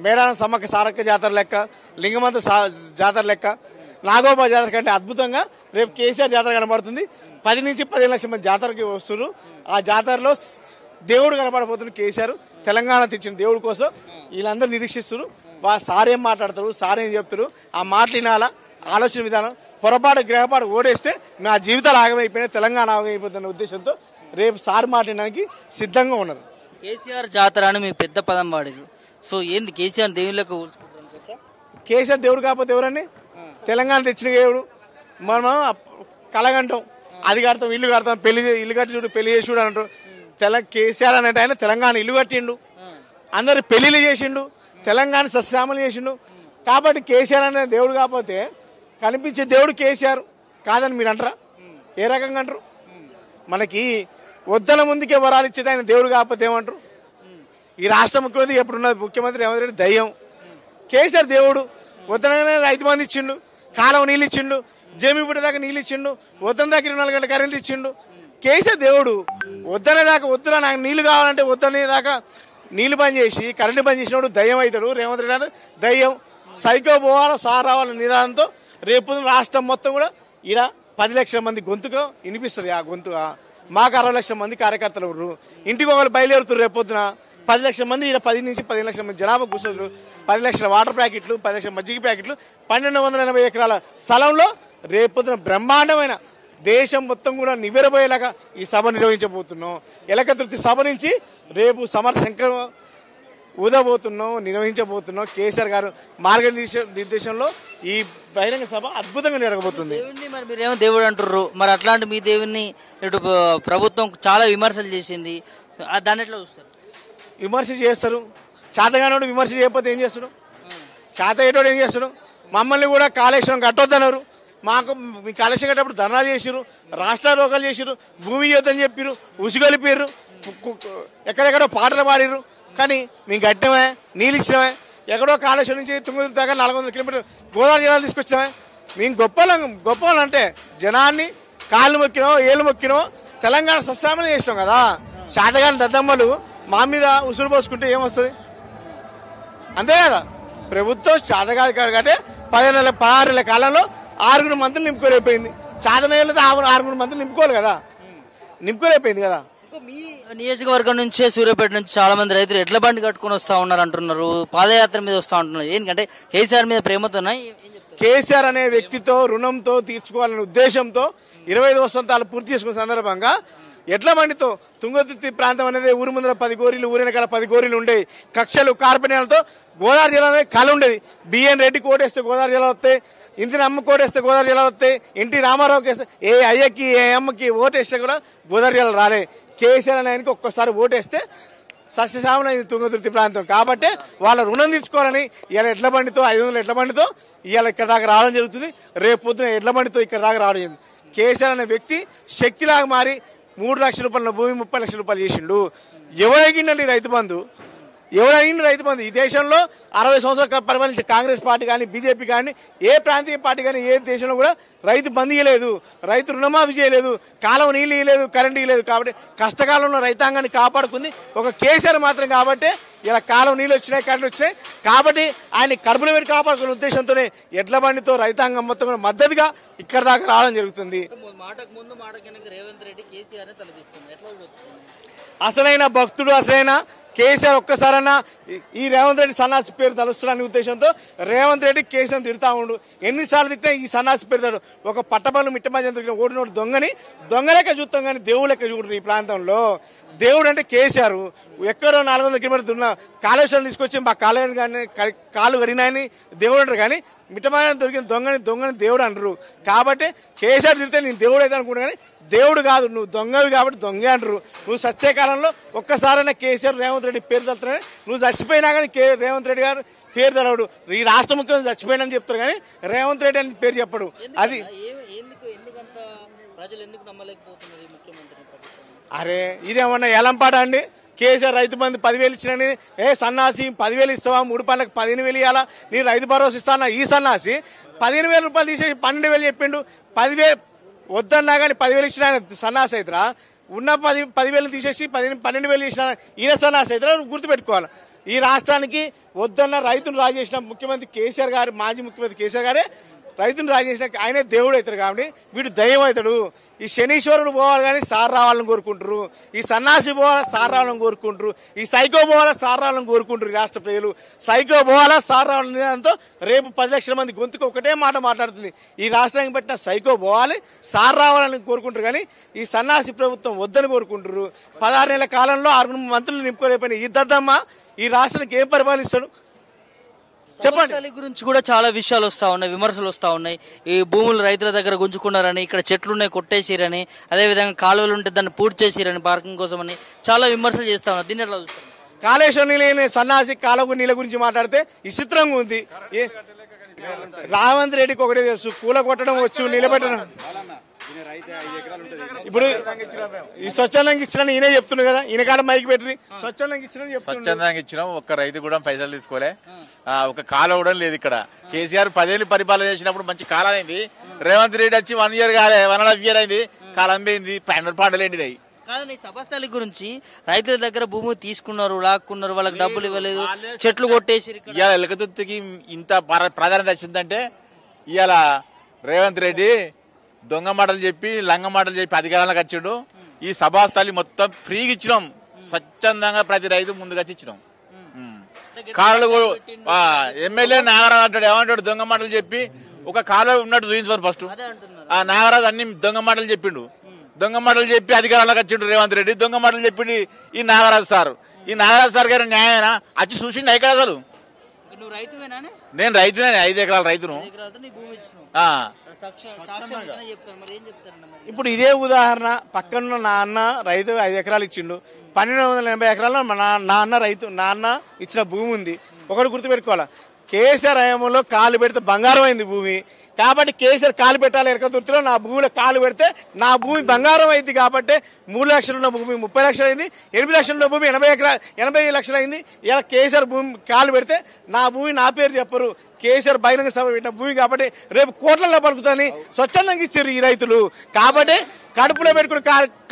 మేడారం సమ్మక్క సారక్క జాతర లెక్క, లింగమంత జాతర లెక్క, నాగోబా జాతర కంటే అద్భుతంగా రేపు కేసీఆర్ జాతర కనబడుతుంది. 10 నుంచి 15 లక్షల మంది జాతరకి వస్తున్నారు. ఆ జాతరలో దేవుడు కనబడబోతున్న కేసీఆర్, తెలంగాణ తెచ్చిన దేవుడి కోసం వీళ్ళందరూ నిరీక్షిస్తున్నారు. సార్ ఏం మాట్లాడతారు, సార్ ఏం చెప్తారు, ఆ మాటలు వినాలా, ఆలోచన విధానం. పొరపాటు గ్రహపాటు ఓడేస్తే నా జీవితాలు ఆగమైపోయినా, తెలంగాణ ఆగమైపోతున్న ఉద్దేశంతో రేపు సార్ మాట్లాడడానికి సిద్ధంగా ఉన్నారు. కేసీఆర్ జాతర అని మీ పెద్ద పదం వాడేది. సో ఏంది కేసీఆర్ దేవుళ్ళకు? కేసీఆర్ దేవుడు కాకపోతే ఎవరండి? తెలంగాణ తెచ్చిన దేవుడు. మనం కలగంటాం, అది కడతాం, ఇల్లు కడతాం, ఇల్లు కట్టి చూడు, పెళ్లి చేసి చూడు అంటారు. కేసీఆర్ అనేట ఆయన తెలంగాణ ఇల్లు కట్టిండు, అందరు పెళ్లిళ్ళు చేసిండు, తెలంగాణ సస్యామలు చేసిండు. కాబట్టి కేసీఆర్ అనే దేవుడు కాకపోతే కనిపించే దేవుడు కేసీఆర్ కాదని మీరు అంటారా? ఏ రకంగా అంటారు? మనకి వద్దల ముందుకే వరాలు ఇచ్చేది ఆయన దేవుడు కాకపోతే ఏమంటారు? ఈ రాష్ట్ర ముఖ్యమంత్రి ఎప్పుడున్న ముఖ్యమంత్రి రేవంత్ రెడ్డి దయ్యం. కేసీఆర్ దేవుడు. వద్దనగానే రైతు బంధు ఇచ్చిండు, కాలం నీళ్ళు ఇచ్చిండు, జమీపుట్ట దాకా నీళ్ళు ఇచ్చిండు, వద్దన దాకా 24 గంటల కరెంట్ ఇచ్చిండు. కేసీఆర్ దేవుడు. వద్దనే దాకా వద్దురా నాకు నీళ్లు కావాలంటే వద్దనే దాకా నీళ్లు బంద్ చేసి కరెంటు బంద్ చేసినప్పుడు దయ్యం అవుతాడు రేవంత్ రెడ్డి అంటే దయ్యం. సైకో పోవాలా, సార్ రావాలన్న నిదానంతో రేపు రాష్ట్రం మొత్తం కూడా ఈడ 10 లక్షల మంది గొంతుకు వినిపిస్తుంది. ఆ గొంతు మాకు 60 లక్షల మంది కార్యకర్తలు ఉన్నారు. ఇంటికి ఒకరు బయలుదేరుతారు. రేపొద్దున 10 లక్షల మంది ఈడ 10 నుంచి 15 లక్షల మంది జనాభా కూర్చోరు. 10 లక్షల వాటర్ ప్యాకెట్లు, 10 లక్షల మజ్జిగ ప్యాకెట్లు, 1280 ఎకరాల స్థలంలో రేపొద్దున బ్రహ్మాండమైన దేశం మొత్తం కూడా నివ్వెరబోయేలాగా ఈ సభ నిర్వహించబోతున్నాం. ఎలకతృప్తి సభ నుంచి రేపు సమర శంకర ఊదబోతున్నాం, నిర్వహించబోతున్నాం. కేసీఆర్ గారు మార్గనిర్దేశంలో ఈ బహిరంగ సభ అద్భుతంగా జరగబోతుంది. మరి మీరేమో దేవుడు అంటుర్రు, మరి అట్లాంటి మీ దేవుడిని ఇటు ప్రభుత్వం చాలా విమర్శలు చేసింది, దాన్ని ఎట్లా చూస్తారు? విమర్శ చేస్తారు. శాతగానోడు విమర్శ చేయకపోతే ఏం చేస్తాడు? శాత అయ్యేటోడు ఏం చేస్తాడు? మమ్మల్ని కూడా కాళేశ్వరం కట్టొద్దన్నారు. మాకు మీ కాళేశ్వరం కట్టేటప్పుడు ధర్నాలు చేసిరు, రాష్ట్ర రోగాలు చేసిరు, భూమి యుద్ధం చెప్పిరు, ఉసుగొలిపారు, ఎక్కడెక్కడో పాటలు పాడిరు. కానీ మేము కట్టినమే, నీళ్ళు ఇచ్చినమే. ఎక్కడో కాళేశ్వరం నుంచి తుంగతుర్తి దాకా 400 కిలోమీటర్లు గోదావరి జిల్లాలు తీసుకొచ్చినామే. మేము గొప్పలు అంటే జనాన్ని కాళ్ళు మొక్కినో ఏళ్ళు మొక్కినో తెలంగాణ సస్యామని చేసినాం కదా. శాతగాని దద్దమ్మలు మా మీద ఉసురు పోసుకుంటే ఏమొస్తుంది? అంతే కదా. ప్రభుత్వం శాతగాది కంటే 16 నెలల కాలంలో 6 మంత్రులు నింపుకోలేకపోయింది. శాతనయ్యలతో 6 మంత్రులు నింపుకోలేకపోయింది కదా. మీ నియోజకవర్గం నుంచే సూర్యాపేట నుంచి చాలా మంది రైతులు ఎడ్ల బండి కట్టుకుని వస్తా ఉన్నారు అంటున్నారు, పాదయాత్ర మీద వస్తా ఉంటున్నారు. ఎందుకంటే కేసీఆర్ మీద ప్రేమతో కేసీఆర్ అనే వ్యక్తితో రుణంతో తీర్చుకోవాలనే ఉద్దేశంతో 25 వసంతాలు పూర్తి చేసుకున్న సందర్భంగా ఎడ్ల బండితో తుంగతుర్తి ప్రాంతం అనేది ఊరి ముందర 10 గోరీలు, ఊరినకాల 10 గోరీలు ఉండేవి. కక్షలు కార్పణ్యాలతో గోదావరి జిల్లా కళ ఉండేది. బిఎన్ రెడ్డి కోటేస్తే గోదావరి జిల్లా వస్తాయి, ఇందిని అమ్మ కోటేస్తే గోదావరి జిల్లా వస్తాయి, ఎన్టీ రామారావుకి వేస్తే ఏ అయ్యకి ఏ అమ్మకి ఓటేస్తే కూడా గోదావరి జిల్లా రాలే. కేసీఆర్ అనే ఆయనకి ఒక్కసారి ఓటేస్తే సస్యశ్యామలైంది తుంగతుర్తి ప్రాంతం. కాబట్టి వాళ్ళ రుణం తీర్చుకోవాలని ఇవాళ ఎడ్ల బండితో 500 ఎడ్ల బండితో ఇవాళ ఇక్కడ దాకా రావడం జరుగుతుంది. రేపు పొద్దున ఎడ్ల బండితో ఇక్కడ దాకా రావడం జరుగుతుంది. కేసీఆర్ అనే వ్యక్తి శక్తిలాగా మారి 3 లక్షల రూపాయల భూమి 30 లక్షల రూపాయలు చేసిండు. ఎవరైందండి రైతు బంధు? ఎవరైనా రైతు బంధు ఈ దేశంలో 60 సంవత్సరాలు పరిపాలించే కాంగ్రెస్ పార్టీ కానీ బీజేపీ కానీ ఏ ప్రాంతీయ పార్టీ కానీ ఏ దేశంలో కూడా రైతు బంధు ఇవ్వలేదు, రైతు రుణమాఫీ చేయలేదు, కాలం నీళ్ళు ఇవ్వలేదు, కరెంటు ఇవ్వలేదు. కాబట్టి కష్టకాలంలో రైతాంగాన్ని కాపాడుకుంది ఒక కేసీఆర్ మాత్రం. కాబట్టి ఇలా కాలం నీళ్ళు వచ్చినాయి, కరెంటు వచ్చినాయి. కాబట్టి ఆయన కడుపులో పెట్టి కాపాడుకునే ఉద్దేశంతోనే ఎడ్ల బండితో రైతాంగం మొత్తం కూడా మద్దతుగా ఇక్కడ దాకా రావడం జరుగుతుంది. మాటకు ముందు మాట వెనక రేవంత్ రెడ్డి కేసీఆర్ తలపిస్తుంది. ఎట్లా చూస్తుంది? అసలైన భక్తుడు అసలైన కేసీఆర్ ఒక్కసారన్నా ఈ రేవంత్ రెడ్డి సన్నాసి పేరు తలుస్తాడనే ఉద్దేశంతో రేవంత్ రెడ్డి కేసీఆర్ తిడతా ఉండు. ఎన్నిసార్లు తిట్టినా ఈ సన్నాసి పేరుతాడు. ఒక పట్టబళ్ళు మిట్టమధ్య దొరికిన ఓడినోడు దొంగని దొంగ లెక్క చూస్తాం కానీ దేవుడు లెక్క చూడరు ఈ ప్రాంతంలో. దేవుడు అంటే కేసీఆర్. ఎక్కడో 400 కిలోమీటర్లు దున్న కాళేశ్వరం తీసుకొచ్చి మా కాలేజీ కానీ కాలు కరిగినాయని దేవుడు అంటారు కానీ మిట్టమధ్య దొరికిన దొంగని దేవుడు అంటారు. కాబట్టి కేసీఆర్ తిడితే నేను దేవుడు అయితే అనుకుంటా కానీ దేవుడు కాదు, నువ్వు దొంగవి కాబట్టి దొంగ అంటారు. నువ్వు సచ్చే కాలంలో ఒక్కసారైనా కేసీఆర్ రేవంత్ రెడ్డి పేరు తలుతున్నాడు. నువ్వు చచ్చిపోయినా కానీ రేవంత్ రెడ్డి గారు పేరు తెలవడు. ఈ రాష్ట్ర ముఖ్యమంత్రి చచ్చిపోయినని చెప్తారు కానీ రేవంత్ రెడ్డి అని పేరు చెప్పడు. అది ప్రజలు ఎందుకు నమ్మలేకపోతున్నారు ఈ ముఖ్యమంత్రి? అరే ఇదేమన్నా ఎలంపాట అండి? కేసీఆర్ రైతు బంధు 10,000 ఇచ్చినని సన్నాసి 10,000 ఇస్తావా, 3 పనులకు 15,000 ఇవ్వాలా, నీ రైతు భరోసా ఇస్తానా? ఈ సన్నాసి 15,000 రూపాయలు తీసేసి 12,000 చెప్పిండు. 10,000 వద్దన్నా కానీ 10,000 ఇచ్చిన సన్నాసి అవుతారా? ఉన్న 10,000 తీసేసి 12,000 ఇచ్చిన ఈయన సన్నాసి అవుతారా? గుర్తుపెట్టుకోవాలి. ఈ రాష్ట్రానికి వద్దన్న రైతును రాజు చేసిన ముఖ్యమంత్రి కేసీఆర్ గారు, మాజీ ముఖ్యమంత్రి కేసీఆర్ గారే రైతును రాజు చేసిన ఆయనే దేవుడు అవుతాడు. కాబట్టి వీడు దయ్యం అవుతాడు. ఈ శనీశ్వరుడు పోవాలి కానీ సార్ రావాలని కోరుకుంటారు. ఈ సన్నాసి పోవాలా సార్ రావాలని కోరుకుంటారు. ఈ సైకో పోవాలా సార్ రావాలని కోరుకుంటారు. ఈ రాష్ట్ర ప్రజలు సైకో పోవాలా సార్ రావాలని దాంతో రేపు 10 లక్షల మంది గొంతుకు ఒకటే మాట మాట్లాడుతుంది. ఈ రాష్ట్రానికి పట్టిన సైకో పోవాలి సార్ రావాలని కోరుకుంటారు కానీ ఈ సన్నాసి ప్రభుత్వం వద్దని కోరుకుంటారు. 16 నెలల కాలంలో 6 మంత్రులు నింపుకోలేకపోయిన ఈ దద్దమ్మ ఈ రాష్ట్రానికి ఏం పరిపాలిస్తాడు చెప్పండి. గురించి కూడా చాలా విషయాలు వస్తా ఉన్నాయి, విమర్శలు వస్తా ఉన్నాయి. ఈ భూములు రైతుల దగ్గర గుంజుకున్నారని, ఇక్కడ చెట్లున్నాయి కొట్టేసిరని, అదేవిధంగా కాలువలు ఉంటే దాన్ని పూర్తి చేసిరని పార్కింగ్ కోసం అని చాలా విమర్శలు చేస్తా ఉన్నారు. దీన్ని ఎట్లా చూస్తారు? కాళేశ్వరం నీళ్ళ సన్నాసి కాలువ నీళ్ళ గురించి మాట్లాడితే విచిత్రంగా ఉంది. రేవంత్ రెడ్డికి ఒకటే తెలుసు, కూల కొట్టడం వచ్చు, నిలబెట్టడం. ఇప్పుడు ఈ స్వచ్ఛందంగా ఇచ్చిన ఈయనే చెప్తున్నాడు కదా, ఈయన కాడ మైకి పెట్టి స్వచ్ఛందంగా ఇచ్చినాం. ఒక్క రైతు కూడా పైసలు తీసుకోలే, ఒక కాలం కూడా లేదు ఇక్కడ. కేసీఆర్ 10 ఏళ్ళు పరిపాలన చేసినప్పుడు మంచి కాలం అయింది. రేవంత్ రెడ్డి వచ్చి 1 ఇయర్ కాలే, 1.5 ఇయర్ అయింది, కాలం పోయింది, పంటలు ఎండినాయి. కాదని సభస్థలి గురించి రైతుల దగ్గర భూమి తీసుకున్నారు, లాక్కున్నారు, వాళ్ళకి డబ్బులు ఇవ్వలేదు, చెట్లు కొట్టేసి ఇవాళ ఎలకతుర్తికి ఇంత ప్రాధాన్యత వచ్చిందంటే ఇవాళ రేవంత్ రెడ్డి దొంగ మాటలు చెప్పి లంగ మాటలు చెప్పి అధికారంలోకి వచ్చిండు. ఈ సభాస్థలి మొత్తం ఫ్రీగా ఇచ్చినాం, స్వచ్ఛందంగా ప్రతి రైతు ముందుగా ఇచ్చినాం. కాళ్ళు ఎమ్మెల్యే నాగరాజు అంటాడు, ఏమంటాడు దొంగ మాటలు చెప్పి ఒక కాలువ ఉన్నట్టు చూపించారు. ఫస్ట్ ఆ నాగరాజు అన్ని దొంగ మాటలు చెప్పిండు, దొంగ మాటలు చెప్పి అధికారంలోకి వచ్చిండు రేవంత్ రెడ్డి. దొంగ మాటలు చెప్పిండు ఈ నాగరాజు సార్. ఈ నాగరాజు సార్ గారు న్యాయమేనా? వచ్చి చూసిండు ఎక్కడ అసలు? నేను రైతునే, 5 ఎకరాల రైతును. ఇప్పుడు ఇదే ఉదాహరణ, పక్కన నా అన్న రైతు 5 ఎకరాలు ఇచ్చిండు, 1280 ఎకరాల్లో నా అన్న రైతు, నా అన్న ఇచ్చిన భూమి ఉంది. ఒకటి గుర్తుపెట్టుకోవాలా, కేసీఆర్ హయాంలో కాలు పెడితే బంగారం అయింది భూమి. కాబట్టి కేసీఆర్ కాలు పెట్టాలి ఎరకతుర్తిలో, నా భూమిలో కాలు పెడితే నా భూమి బంగారం అయింది. కాబట్టి 3 లక్షలు ఉన్న భూమి 30 లక్షలు అయింది, 8 లక్షలు ఉన్న భూమి 80 లక్షలు అయింది. ఇలా కేసీఆర్ భూమి కాలు పెడితే నా భూమి నా పేరు చెప్పరు, కేసీఆర్ బహిరంగ సభ పెట్టిన భూమి. కాబట్టి రేపు కోట్లలో పలుకుతాని స్వచ్ఛందంగా ఇచ్చారు ఈ రైతులు. కాబట్టి కడుపులో పెట్టుకుని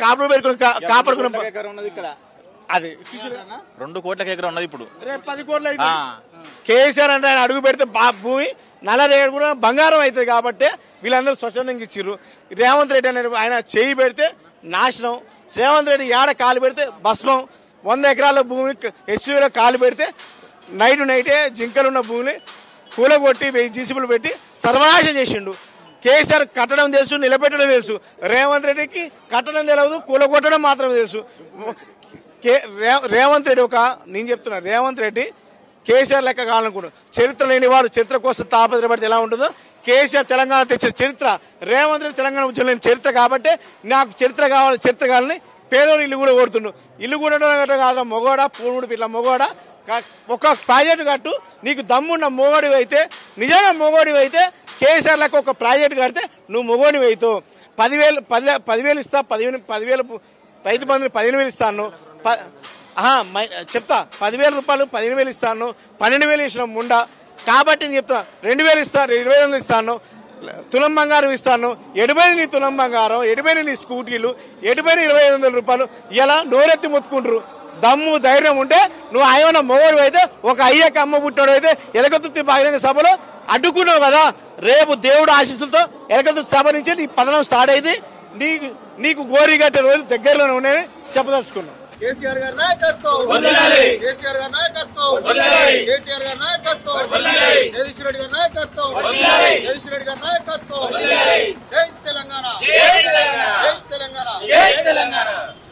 కాపులో పెట్టుకుని కాపాడుకున్న అది 2 కోట్ల ఎకరం ఉన్నది. ఇప్పుడు రేపు 10 కోట్లు అయితే కేసీఆర్ అంటే ఆయన అడుగు పెడితే భూమి నల్లరేగడి కూడా బంగారం అవుతుంది. కాబట్టి వీళ్ళందరూ స్వచ్ఛందంగా ఇచ్చిర్రు. రేవంత్ రెడ్డి అనే ఆయన చేయి పెడితే నాశనం, రేవంత్ రెడ్డి ఏడ కాలు పెడితే భస్మం. 100 ఎకరాల భూమి హెచ్వీలో కాలు పెడితే నైటే జింకలున్న భూమిని కూలగొట్టి 1000 జీసీబీలు పెట్టి సర్వనాశం చేసిండు. కేసీఆర్ కట్టడం తెలుసు, నిలబెట్టడం తెలుసు. రేవంత్ రెడ్డికి కట్టడం తెలియదు, కూలగొట్టడం మాత్రమే తెలుసు. రేవంత్ రెడ్డి నేను చెప్తున్నా, రేవంత్ రెడ్డి కేసీఆర్ లెక్క కావాలనుకుంటున్నాడు. చరిత్ర లేనివాడు చరిత్ర కోసం తాపత్రపడితే ఎలా ఉంటుందో, కేసీఆర్ తెలంగాణ తెచ్చిన చరిత్ర, రేవంత్ రెడ్డి తెలంగాణ ఉద్యమం లేని చరిత్ర. కాబట్టి నాకు చరిత్ర కావాలని పేదోడు ఇల్లు కూడా కోరుతుండు. ఇల్లు కూడా కాదు, మొగోడా పూర్వుడు ఇట్లా మొగోడా ఒక ప్రాజెక్టు కట్టు, నీకు దమ్మున్న మొగోడివి అయితే, నిజంగా మొగోడివి అయితే కేసీఆర్ లెక్క ఒక ప్రాజెక్టు కడితే నువ్వు మొగోడివి అవుతావు. 10,000 ఇస్తా, 10,000 రైతు బంధువులు 15,000 ఇస్తాను, చెప్తా 10,000 రూపాయలు 15,000 ఇస్తాను, 12,000 ఇచ్చిన ముండా కాబట్టి నేను చెప్తున్నా 2,000 ఇస్తాను, 20,000 ఇస్తాను, తులం బంగారం ఇస్తాను, 80 నీ తులం బంగారం, 80 నీ స్కూటీలు, 80 25,000 రూపాయలు. ఇలా నోరెత్తి మొత్తుకుంటారు. దమ్ము ధైర్యం ఉంటే నువ్వు ఆయన మొగడు అయితే ఒక అయ్యకి అమ్మ పుట్టాడు అయితే ఎలకతుర్తి బహిరంగ సభలో అడ్డుకున్నావు కదా. రేపు దేవుడు ఆశీస్సులతో ఎలకతుర్తి సభ నుంచి నీ పతనం స్టార్ట్ అయింది. నీకు గోరి కట్టే రోజులు దగ్గరలోనే ఉన్నాయని చెప్పదలుచుకున్నాం. కేసీఆర్ గారి నాయకత్వం, కేసీఆర్ గారి నాయకత్వం, కేటీఆర్ గారి నాయకత్వం, జగదీష్ రెడ్డి గారి నాయకత్వం, జగదీష్ రెడ్డి గారి నాయకత్వం. జై తెలంగాణ, జై తెలంగాణ, జై తెలంగాణ.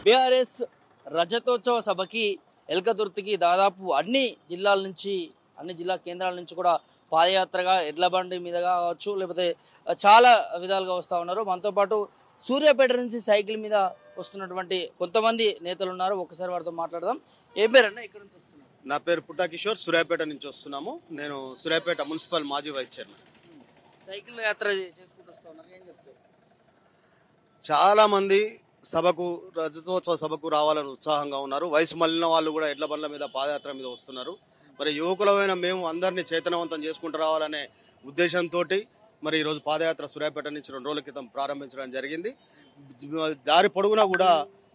బీఆర్ఎస్ రజతోత్సవ సభకి ఎల్కతుర్తికి దాదాపు అన్ని జిల్లాల నుంచి, అన్ని జిల్లా కేంద్రాల నుంచి కూడా పాదయాత్రగా, ఎడ్ల బండి మీదగా కావచ్చు, లేకపోతే చాలా విధాలుగా వస్తూ ఉన్నారు. మనతో పాటు సూర్యాపేట నుంచి సైకిల్ మీద వస్తున్నటువంటి కొంతమంది నేతలు ఉన్నారు. ఒకసారి వారితో మాట్లాడదాం. ఏం పేరు అన్న, ఇక్కడ నుంచి వస్తున్నారు? నా పేరు పుట్టా కిషోర్, సూర్యాపేట నుంచి వస్తున్నాము. నేను సూర్యాపేట మున్సిపల్ మాజీ వైస్ చైర్మన్. సైకిల్ యాత్ర చేసుకుంటూ వస్తూ ఉన్నారు, ఏం చెప్తారు? చాలా మంది సభకు, రజతోత్సవ సభకు రావాలని ఉత్సాహంగా ఉన్నారు. వయసు మళ్ళిన వాళ్ళు కూడా ఎడ్ల బండ్ల మీద పాదయాత్ర మీద వస్తున్నారు. మరి యువకులమైన మేము అందరినీ చైతన్యవంతం చేసుకుంటూ రావాలనే ఉద్దేశంతో మరి ఈరోజు పాదయాత్ర సూర్యాపేట నుంచి 2 రోజుల క్రితం ప్రారంభించడం జరిగింది. దారి పొడుగునా కూడా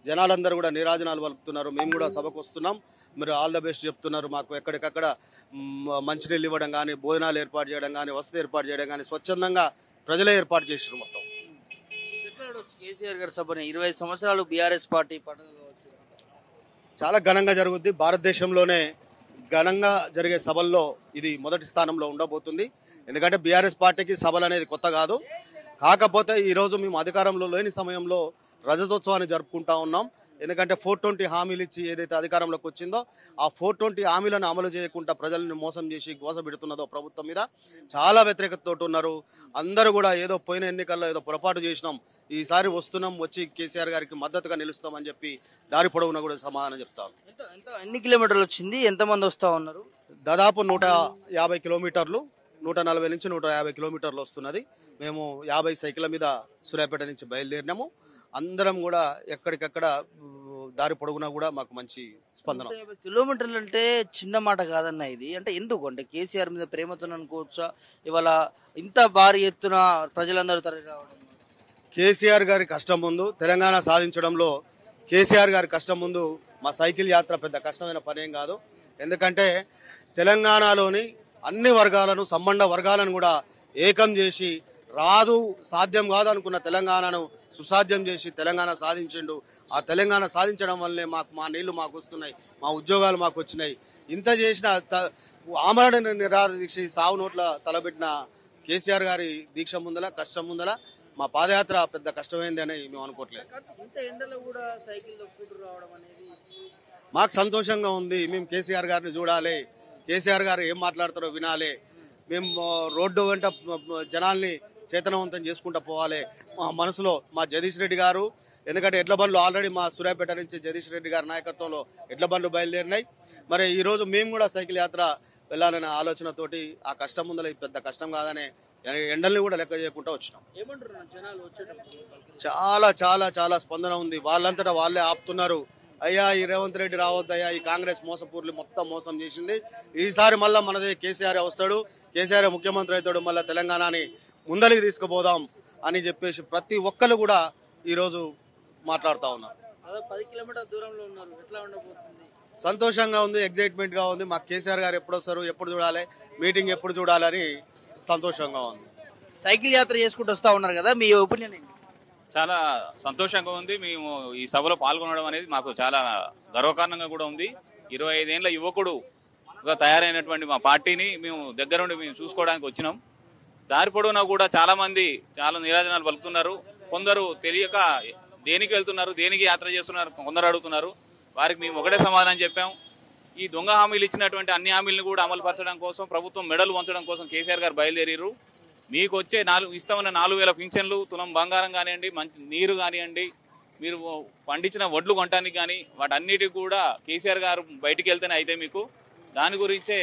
జనాలందరూ కూడా నీరాజనాలు పలుకుతున్నారు. మేము కూడా సభకు వస్తున్నాం, మీరు ఆల్ ద బెస్ట్ చెప్తున్నారు. మాకు ఎక్కడికక్కడ మంచినీళ్ళు ఇవ్వడం కానీ, భోజనాలు ఏర్పాటు చేయడం కానీ, వసతి ఏర్పాటు చేయడం కానీ స్వచ్ఛందంగా ప్రజలే ఏర్పాటు చేసారు. మొత్తం కేసీఆర్ గారి సభని 20 సంవత్సరాలు బీఆర్ఎస్ పార్టీ పండుగ చాలా ఘనంగా జరుగుద్ది. భారతదేశంలోనే ఘనంగా జరిగే సభల్లో ఇది మొదటి స్థానంలో ఉండబోతుంది. ఎందుకంటే బీఆర్ఎస్ పార్టీకి సభలు అనేది కొత్త కాదు. కాకపోతే ఈ రోజు మేము అధికారంలో లేని సమయంలో రజతోత్సవాన్ని జరుపుకుంటా ఉన్నాం. ఎందుకంటే 420 హామీలు ఇచ్చి ఏదైతే అధికారంలోకి వచ్చిందో ఆ 420 హామీలను అమలు చేయకుండా ప్రజలను మోసం చేసి గోసపెడుతున్నదో ప్రభుత్వం మీద చాలా వ్యతిరేకతతో ఉన్నారు. అందరూ కూడా ఏదో పోయిన ఎన్నికల్లో ఏదో పొరపాటు చేసినాం, ఈసారి వస్తున్నాం, వచ్చి కేసీఆర్ గారికి మద్దతుగా నిలుస్తామని చెప్పి దారి పొడవునా కూడా సమాధానం చెప్తాం. ఎన్ని కిలోమీటర్లు వచ్చింది, ఎంతమంది వస్తా ఉన్నారు? దాదాపు 150 కిలోమీటర్లు, 140 నుంచి 150 కిలోమీటర్లు వస్తున్నది. మేము 50 సైకిళ్ళ మీద సూర్యాపేట నుంచి బయలుదేరినాము. అందరం కూడా ఎక్కడికక్కడ దారి పొడుగునా కూడా మాకు మంచి స్పందన. కిలోమీటర్లు అంటే చిన్న మాట కాదన్న ఇది. అంటే ఎందుకు అంటే కేసీఆర్ మీద ప్రేమతో అనుకోవచ్చా ఇవాళ ఇంత భారీ ఎత్తున ప్రజలందరూ తరలి రావడం? కేసీఆర్ గారి కష్టం ముందు, తెలంగాణ సాధించడంలో కేసీఆర్ గారి కష్టం ముందు మా సైకిల్ యాత్ర పెద్ద కష్టమైన పనేం కాదు. ఎందుకంటే తెలంగాణలోని అన్ని వర్గాలను, సంబంధ వర్గాలను కూడా ఏకం చేసి రాదు, సాధ్యం కాదు అనుకున్న తెలంగాణను సుసాధ్యం చేసి తెలంగాణ సాధించిండు. ఆ తెలంగాణ సాధించడం వల్లే మా నీళ్లు మాకు వస్తున్నాయి, మా ఉద్యోగాలు మాకు వచ్చినాయి. ఇంత చేసిన ఆమరణ నిరాహార దీక్ష, సావు నోట్ల తలబెట్టిన కేసీఆర్ గారి దీక్ష ముందల, కష్టం ముందల మా పాదయాత్ర పెద్ద కష్టమైంది అని మేము అనుకోవట్లేదు. మాకు సంతోషంగా ఉంది. మేము కేసీఆర్ గారిని చూడాలి, కేసీఆర్ గారు ఏం మాట్లాడతారో వినాలి, మేము రోడ్డు వెంట జనాల్ని చైతన్యవంతం చేసుకుంటూ పోవాలి. మా మనసులో మా జగదీష్ రెడ్డి గారు, ఎందుకంటే ఎడ్ల బండ్లు ఆల్రెడీ మా సూర్యాపేట నుంచి జగదీష్ రెడ్డి గారి నాయకత్వంలో ఎడ్ల బండ్లు బయలుదేరినాయి. మరి ఈ రోజు మేము కూడా సైకిల్ యాత్ర వెళ్లాలనే ఆలోచనతోటి ఆ కష్టం ముందర పెద్ద కష్టం కాదనే ఎండల్ని కూడా లెక్క చేయకుండా వచ్చినాం. చాలా చాలా చాలా స్పందన ఉంది. వాళ్ళంతటా వాళ్ళే ఆపుతున్నారు. అయ్యా ఈ రేవంత్ రెడ్డి రావద్దయ్యా, ఈ కాంగ్రెస్ మోసపూర్లు మొత్తం మోసం చేసింది, ఈసారి మళ్ళా మనదే కేసీఆర్ వస్తాడు, కేసీఆర్ ముఖ్యమంత్రి అవుతాడు, మళ్ళీ తెలంగాణని ముందరికి తీసుకుపోదాం అని చెప్పేసి ప్రతి ఒక్కరు కూడా ఈ రోజు మాట్లాడుతా ఉన్నారు. 10 కిలోమీటర్ల దూరంలో ఉన్నారు, ఎట్లా ఉండబోతుంది? సంతోషంగా ఉంది, ఎగ్జైట్మెంట్ గా ఉంది. మాకు కేసీఆర్ గారు ఎప్పుడు వస్తారు, ఎప్పుడు చూడాలి, మీటింగ్ ఎప్పుడు చూడాలని సంతోషంగా ఉంది. సైకిల్ యాత్ర చేసుకుంటూ వస్తా ఉన్నారు కదా, మీ ఒపీనియన్ ఏంటి? చాలా సంతోషంగా ఉంది. మేము ఈ సభలో పాల్గొనడం అనేది మాకు చాలా గర్వకారణంగా కూడా ఉంది. 25 ఏళ్ల యువకుడుగా తయారైనటువంటి మా పార్టీని మేము దగ్గరుండి మేము చూసుకోవడానికి వచ్చినాం. దారి పొడవునా కూడా చాలా మంది చాలా నీరాజనాలు పలుకుతున్నారు. కొందరు తెలియక దేనికి వెళ్తున్నారు, దేనికి యాత్ర చేస్తున్నారు కొందరు అడుగుతున్నారు. వారికి మేము ఒకటే సమాధానం చెప్పాం. ఈ దొంగ హామీలు ఇచ్చినటువంటి అన్ని హామీలను కూడా అమలు పరచడం కోసం, ప్రభుత్వం మెడలు వంచడం కోసం కేసీఆర్ గారు బయలుదేరారు. మీకు వచ్చే ఇస్తామన్న 4,000 పింఛన్లు, తులం బంగారం కానివ్వండి, మంచి నీరు కానివ్వండి, మీరు పండించిన వడ్లు కొనడానికి కానీ వాటన్నిటికి కూడా కేసీఆర్ గారు బయటికి వెళ్తేనే అయితే మీకు దాని గురించే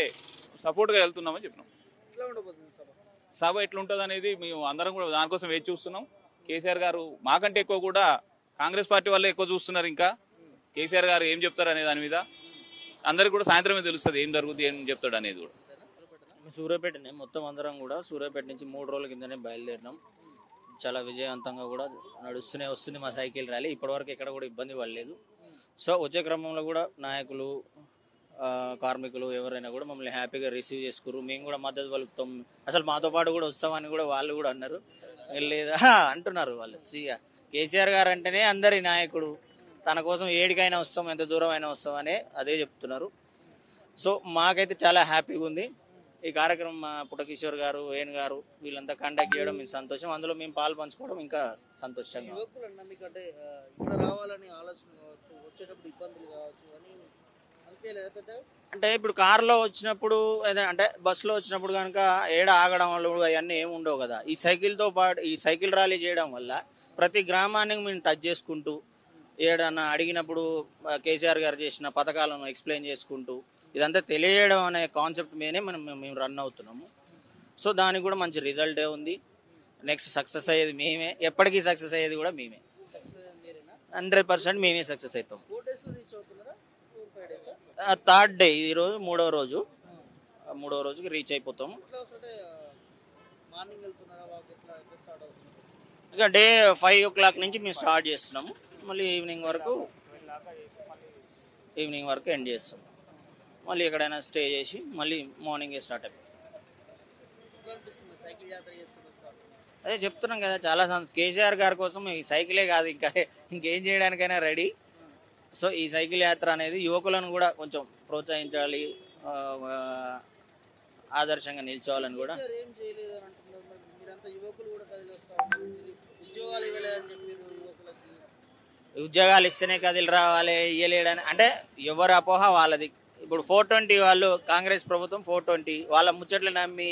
సపోర్ట్గా వెళ్తున్నామని చెప్పినాం. సభ ఎట్లుంటుంది అనేది మేము అందరం కూడా దానికోసం వేచి చూస్తున్నాం. కేసీఆర్ గారు మాకంటే ఎక్కువ కూడా కాంగ్రెస్ పార్టీ వాళ్ళే ఎక్కువ చూస్తున్నారు. ఇంకా కేసీఆర్ గారు ఏం చెప్తారు అనే దాని మీద అందరికి కూడా సాయంత్రమే తెలుస్తుంది ఏం జరుగుతుంది ఏం చెప్తాడు అనేది కూడా. సూర్యాపేటనే మొత్తం అందరం కూడా సూర్యాపేట నుంచి 3 రోజుల కిందనే బయలుదేరినాం. చాలా విజయవంతంగా కూడా నడుస్తూనే వస్తుంది మా సైకిల్ ర్యాలీ. ఇప్పటివరకు ఎక్కడ కూడా ఇబ్బంది పడలేదు. సో వచ్చే క్రమంలో కూడా నాయకులు, కార్మికులు ఎవరైనా కూడా మమ్మల్ని హ్యాపీగా రిసీవ్ చేసుకురు. మేము కూడా మద్దతు పలుకుతాం, అసలు మాతో పాటు కూడా వస్తామని కూడా వాళ్ళు కూడా అన్నారు. లేదా అంటున్నారు వాళ్ళు. కేసీఆర్ గారు అంటేనే అందరి నాయకుడు, తన కోసం ఏడికైనా వస్తాం, ఎంత దూరం అయినా వస్తాం అనే అదే చెప్తున్నారు. సో మాకైతే చాలా హ్యాపీగా ఉంది. ఈ కార్యక్రమం మా పుట్టకిషోర్ గారు, వేణు గారు వీళ్ళంతా కండక్ట్ చేయడం మేము సంతోషం. అందులో మేము పాలు పంచుకోవడం ఇంకా సంతోషంగా. అంటే ఇప్పుడు కారులో వచ్చినప్పుడు అంటే బస్సులో వచ్చినప్పుడు కనుక ఏడ ఆగడం వల్ల అవన్నీ ఏమి ఉండవు కదా. ఈ సైకిల్తో పాటు ఈ సైకిల్ ర్యాలీ చేయడం వల్ల ప్రతి గ్రామానికి మేము టచ్ చేసుకుంటూ ఏడన్నా అడిగినప్పుడు కేసీఆర్ గారు చేసిన పథకాలను ఎక్స్ప్లెయిన్ చేసుకుంటూ ఇదంతా తెలియడం అనే కాన్సెప్ట్ మీదనే మేము రన్ అవుతున్నాము. సో దానికి కూడా మంచి రిజల్టే ఉంది. నెక్స్ట్ సక్సెస్ అయ్యేది మేమే, ఎప్పటికీ సక్సెస్ అయ్యేది కూడా మేమే. 100% మేమే సక్సెస్ అవుతాం. 3rd డే, ఈరోజు 3వ రోజు. 3వ రోజుకి రీచ్ అయిపోతాము. ఇక డే 5 o'clock నుంచి మేము స్టార్ట్ చేస్తున్నాము. మళ్ళీ ఈవినింగ్ వరకు ఎండ్ చేస్తాము. మళ్ళీ ఎక్కడైనా స్టే చేసి మళ్ళీ మార్నింగే స్టార్ట్ అయిపోయి. అదే చెప్తున్నాం కదా, చాలా కేసీఆర్ గారి కోసం ఈ సైకిలే కాదు ఇంకేం చేయడానికైనా రెడీ. సో ఈ సైకిల్ యాత్ర అనేది యువకులను కూడా కొంచెం ప్రోత్సహించాలి, ఆదర్శంగా నిల్చోవాలని కూడా. ఉద్యోగాలు ఇస్తేనే కదిలి రావాలి, ఇయ్యలేడని అంటే ఎవరి అపోహ వాళ్ళది. ఇప్పుడు 420 వాళ్ళు, కాంగ్రెస్ ప్రభుత్వం 420 వాళ్ళ ముచ్చట్లు నమ్మి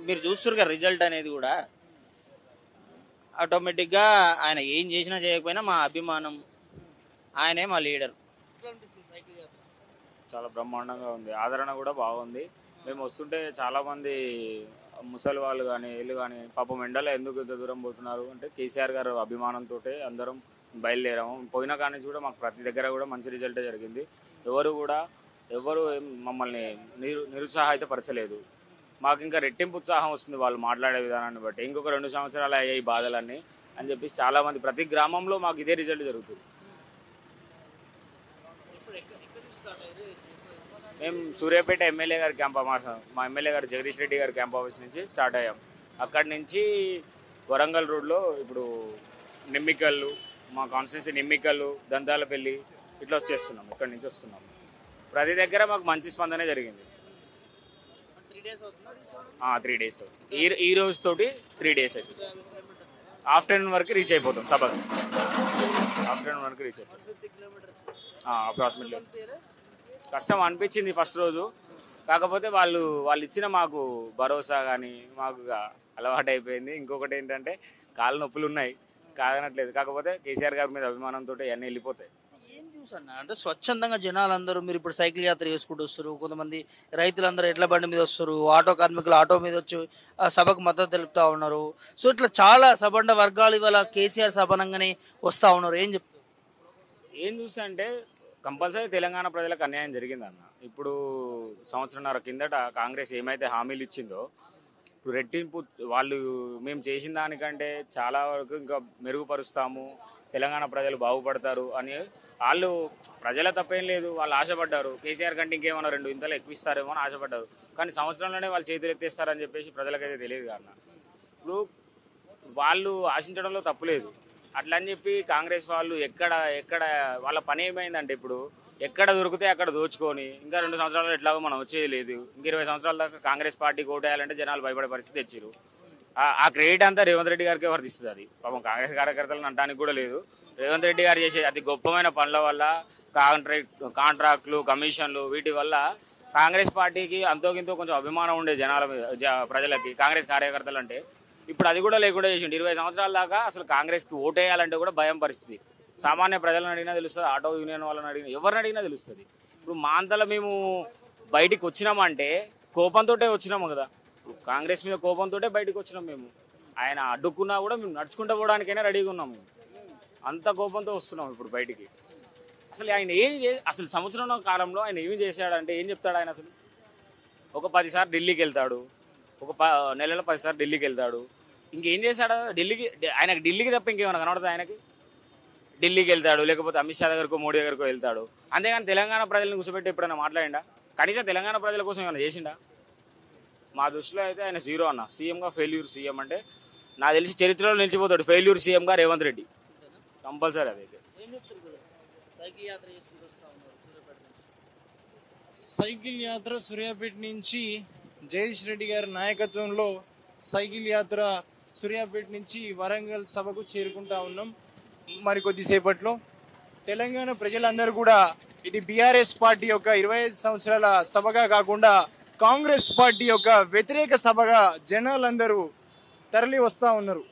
మీరు చూస్తున్నారు కదా రిజల్ట్ అనేది కూడా. ఆటోమేటిక్గా ఆయన ఏం చేసినా చేయకపోయినా మా అభిమానం, ఆయనే మా లీడర్. చాలా బ్రహ్మాండంగా ఉంది, ఆదరణ కూడా బాగుంది. మేము వస్తుంటే చాలా మంది ముసలి వాళ్ళు కానీ వీళ్ళు కానీ పాపం ఎండలో ఎందుకు ఇంత దూరం పోతున్నారు అంటే కేసీఆర్ గారు అభిమానంతో అందరం బయలుదేరాము. పోయిన కానీ కూడా మాకు ప్రతి దగ్గర కూడా మంచి రిజల్టే జరిగింది. ఎవరు మమ్మల్ని నిరుత్సాహపరచలేదు. మాకు ఇంకా రెట్టింపు ఉత్సాహం వస్తుంది వాళ్ళు మాట్లాడే విధానాన్ని బట్టి. ఇంకొక 2 సంవత్సరాలు అయ్యాయి బాధలన్నీ అని చెప్పేసి చాలా మంది ప్రతి గ్రామంలో మాకు ఇదే రిజల్ట్ జరుగుతుంది. మేము సూర్యాపేట ఎమ్మెల్యే గారి మా ఎమ్మెల్యే గారు జగదీష్ రెడ్డి గారి క్యాంప్ ఆఫీస్ నుంచి స్టార్ట్ అయ్యాం. అక్కడి నుంచి వరంగల్ రోడ్లో ఇప్పుడు నిమ్మికల్లు, మా కాన్స్టిట్యూన్సీ నిమ్మికల్లు, దంతాలపల్లి ఇట్లా వచ్చేస్తున్నాం. ఇక్కడి నుంచి వస్తున్నాం. ప్రతి దగ్గర మాకు మంచి స్పందనే జరిగింది. 3 days అవుతుంది. ఈ రోజు తోటి 3 days అవుతుంది. ఆఫ్టర్నూన్ వరకు రీచ్ అయిపోతాం. సభకు ఆఫ్టర్నూన్ వరకు రీచ్ అయిపోతాం. అప్రాక్సిమేట్లీ కష్టం అనిపించింది ఫస్ట్ రోజు. కాకపోతే వాళ్ళు ఇచ్చిన మాకు భరోసా కానీ మాకు అలవాటు అయిపోయింది. ఇంకొకటి ఏంటంటే కాళ్ళ నొప్పులు ఉన్నాయి, కాగనట్లేదు. కాకపోతే కేసీఆర్ గారి మీద అభిమానంతో అన్నీ వెళ్ళిపోతాయి. ఏం చూసన్నా అంటే స్వచ్ఛందంగా జనాలందరూ, మీరు ఇప్పుడు సైకిల్ యాత్ర చేసుకుంటూ వస్తారు, కొంతమంది రైతులందరూ ఎడ్ల బండి మీద వస్తారు, ఆటో కార్మికులు ఆటో మీద వచ్చి సభకు మద్దతు తెలుపుతా ఉన్నారు. సో ఇట్లా చాలా సబండ వర్గాలు ఇవాళ కేసీఆర్ సభనంగానే వస్తా ఉన్నారు. ఏం చూసా అంటే కంపల్సరీ తెలంగాణ ప్రజలకు అన్యాయం జరిగిందన్న. ఇప్పుడు సంవత్సరంన్నర కిందట కాంగ్రెస్ ఏమైతే హామీలు ఇచ్చిందో ఇప్పుడు రెట్టింపు వాళ్ళు మేము చేసిన దానికంటే చాలా వరకు ఇంకా మెరుగుపరుస్తాము, తెలంగాణ ప్రజలు బాగుపడతారు అని వాళ్ళు, ప్రజల తప్పేం లేదు, వాళ్ళు ఆశపడ్డారు. కేసీఆర్ కంటే ఇంకేమన్నా 2 ఇంతలు ఎక్కువ ఇస్తారేమో అని ఆశపడ్డారు. కానీ సంవత్సరంలోనే వాళ్ళు చేతులు ఎత్తేస్తారని చెప్పేసి ప్రజలకైతే తెలియదు కాదు. ఇప్పుడు వాళ్ళు ఆశించడంలో తప్పులేదు. అట్లా అని చెప్పి కాంగ్రెస్ వాళ్ళు ఎక్కడ వాళ్ళ పని ఏమైందంటే ఇప్పుడు ఎక్కడ దొరికితే అక్కడ దోచుకొని ఇంకా 2 సంవత్సరాలు ఎట్లాగో మనం వచ్చేది లేదు. ఇంక 20 సంవత్సరాల దాకా కాంగ్రెస్ పార్టీకి ఓటేయాలంటే జనాలు భయపడే పరిస్థితి తెచ్చిరు. ఆ క్రెడిట్ అంతా రేవంత్ రెడ్డి గారికి వర్తిస్తుంది. అది పాపం కాంగ్రెస్ కార్యకర్తలను అనడానికి కూడా లేదు. రేవంత్ రెడ్డి గారు చేసే అతి గొప్పమైన పనుల వల్ల కాంట్రాక్టులు, కమిషన్లు వీటి వల్ల కాంగ్రెస్ పార్టీకి అంతోకింతో కొంచెం అభిమానం ఉండే ప్రజలకి కాంగ్రెస్ కార్యకర్తలు అంటే ఇప్పుడు అది కూడా లేకుండా చేసిండు. 20 సంవత్సరాల దాకా అసలు కాంగ్రెస్కి ఓటేయాలంటే కూడా భయం పరిస్థితి. సామాన్య ప్రజలను అడిగినా తెలుస్తుంది, ఆటో యూనియన్ వాళ్ళని అడిగినా, ఎవరిని అడిగినా తెలుస్తుంది. ఇప్పుడు మా అంతలో మేము బయటికి వచ్చినామంటే కోపంతో వచ్చినాము కదా. కాంగ్రెస్ మీద కోపంతో బయటకు వచ్చినాం మేము. ఆయన అడ్డుకున్నా కూడా మేము నడుచుకుంటూ పోవడానికైనా రెడీగా ఉన్నాం. మేము అంత కోపంతో వస్తున్నాం ఇప్పుడు బయటికి. అసలు ఆయన అసలు సంవత్సరం కాలంలో ఆయన ఏమి చేశాడంటే ఏం చెప్తాడు ఆయన? అసలు ఒక 10 సార్లు ఢిల్లీకి వెళ్తాడు, ఒక నెలలో 10 సార్లు ఢిల్లీకి వెళ్తాడు. ఇంకేం చేశాడు ఆయనకి? ఢిల్లీకి తప్ప ఇంకేమైనా కనబడుతుంది ఆయనకి? ఢిల్లీకి వెళ్తాడు, లేకపోతే అమిత్ షా దగ్గరకో మోడీ దగ్గరకో వెళ్తాడు. అంతేగాని తెలంగాణ ప్రజలను కూర్చోబెట్టి ఎప్పుడైనా మాట్లాడిండా? కనీసం తెలంగాణ ప్రజల కోసం ఏమైనా చేసిండా? మా దృష్టిలో అయితే ఆయన జీరో అన్న. సీఎంగా ఫెయిల్యూర్ సీఎం అంటే నాకు తెలిసి చరిత్రలో నిలిచిపోతాడు ఫెయిల్యూర్ సీఎంగా రేవంత్ రెడ్డి, కంపల్సరీ. అదైతే సైకిల్ యాత్ర సూర్యాపేట నుంచి జగదీష్ రెడ్డి గారి నాయకత్వంలో సైకిల్ యాత్ర సూర్యాపేట నుంచి వరంగల్ సభకు చేరుకుంటా ఉన్నాం. మరి కొద్దిసేపట్లో తెలంగాణ ప్రజలందరూ కూడా ఇది బీఆర్ఎస్ పార్టీ యొక్క 25 సంవత్సరాల సభగా కాకుండా కాంగ్రెస్ పార్టీ యొక్క వ్యతిరేక సభగా జనాలందరూ తరలి వస్తా ఉన్నారు.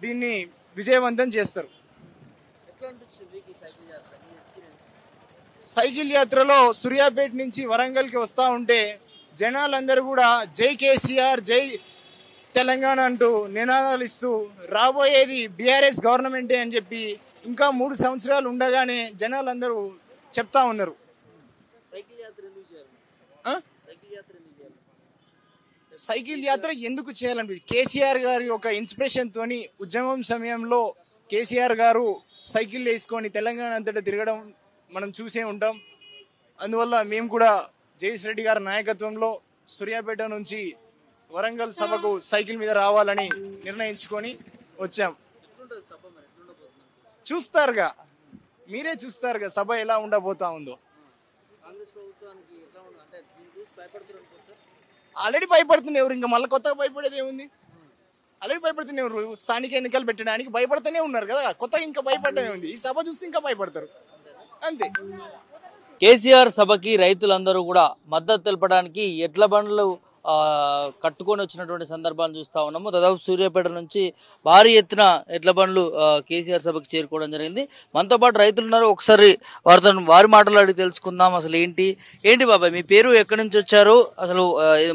దీన్ని విజయవంతం చేస్తారు. సైకిల్ యాత్రలో సూర్యాపేట నుంచి వరంగల్కి వస్తా ఉంటే జనాలందరూ కూడా జై కేసీఆర్, జై తెలంగాణ అంటూ నినాదాలు ఇస్తూ రాబోయేది బీఆర్ఎస్ గవర్నమెంటే అని చెప్పి ఇంకా 3 సంవత్సరాలు ఉండగానే జనాలందరూ చెప్తా ఉన్నారు. సైకిల్ యాత్ర ఎందుకు చేయాలండి? కేసీఆర్ గారి ఒక ఇన్స్పిరేషన్ తోని ఉద్యమం సమయంలో కేసీఆర్ గారు సైకిల్ వేసుకొని తెలంగాణ అంతటా తిరగడం మనం చూసే ఉంటాం. అందువల్ల మేము కూడా జగదీష్ రెడ్డి గారి నాయకత్వంలో సూర్యాపేట నుంచి వరంగల్ సభకు సైకిల్ మీద రావాలని నిర్ణయించుకొని వచ్చాం. చూస్తారుగా, మీరే చూస్తారుగా సభ ఎలా ఉండబోతా ఉందో. ఆల్రెడీ భయపడుతుంది ఎవరు, ఇంకా మళ్ళీ కొత్తగా భయపడేది ఏముంది? ఆల్రెడీ భయపడుతుంది ఎవరు? స్థానిక ఎన్నికలు పెట్టడానికి భయపడుతూనే ఉన్నారు కదా, కొత్తగా ఇంకా భయపడటమే ఉంది. ఈ సభ చూస్తే ఇంకా భయపడతారు అంతే. కేసీఆర్ సభకి రైతులందరూ కూడా మద్దతు తెలపడానికి ఎడ్ల బండ్లు కట్టుకొని వచ్చినటువంటి సందర్భాలు చూస్తా ఉన్నాము. దాదాపు సూర్యాపేట నుంచి భారీ ఎత్తున ఎడ్ల బండ్లు కేసీఆర్ సభకి చేరుకోవడం జరిగింది. మనతో పాటు రైతులు ఉన్నారు, ఒకసారి వారి మాటలు అడిగి తెలుసుకుందాం. అసలు ఏంటి బాబాయ్ మీ పేరు, ఎక్కడి నుంచి వచ్చారు, అసలు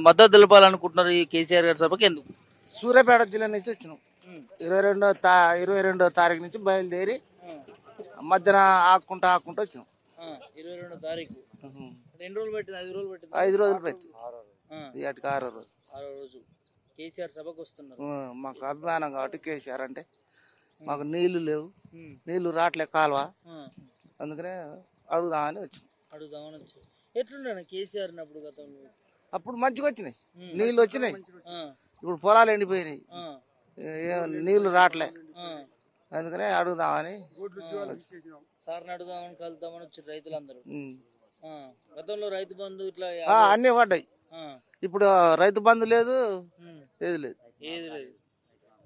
మద్దతు తెలపాలనుకుంటున్నారు ఈ కేసీఆర్ గారి సభకి ఎందుకు? సూర్యాపేట జిల్లా నుంచి వచ్చినాం. 22వ తారీఖు నుంచి బయలుదేరి మధ్యాహ్నం ఆకుంటా వచ్చినాం. 22వ తారీఖు ఎన్ని రోజులు పెట్టింది? 5 రోజులు పెట్టింది. 5 రోజులు పెట్టి ఇటుకి 6వ రోజు కేసీఆర్ సభకు వస్తున్నారు. మాకు అభిమానం కాబట్టి కేసీఆర్ అంటే మాకు నీళ్లు లేవు, నీళ్లు రావట్లే కాలువ, అందుకనే అడుగుదామని వచ్చాం. ఎట్లుండే కేసీఆర్ అప్పుడు గతంలో? అప్పుడు మంచిగా వచ్చినాయి, నీళ్లు వచ్చినాయి. ఇప్పుడు పొలాలు ఎండిపోయినాయి, నీళ్లు రావట్లే, అందుకనే అడుగుదామని సార్ని అడుగుదామని కలుద్దామని వచ్చారు రైతులందరూ. గతంలో రైతు బంధు ఇట్లా అన్ని పడ్డాయి. ఇప్పుడు రైతు బంధు లేదు, ఏది లేదు.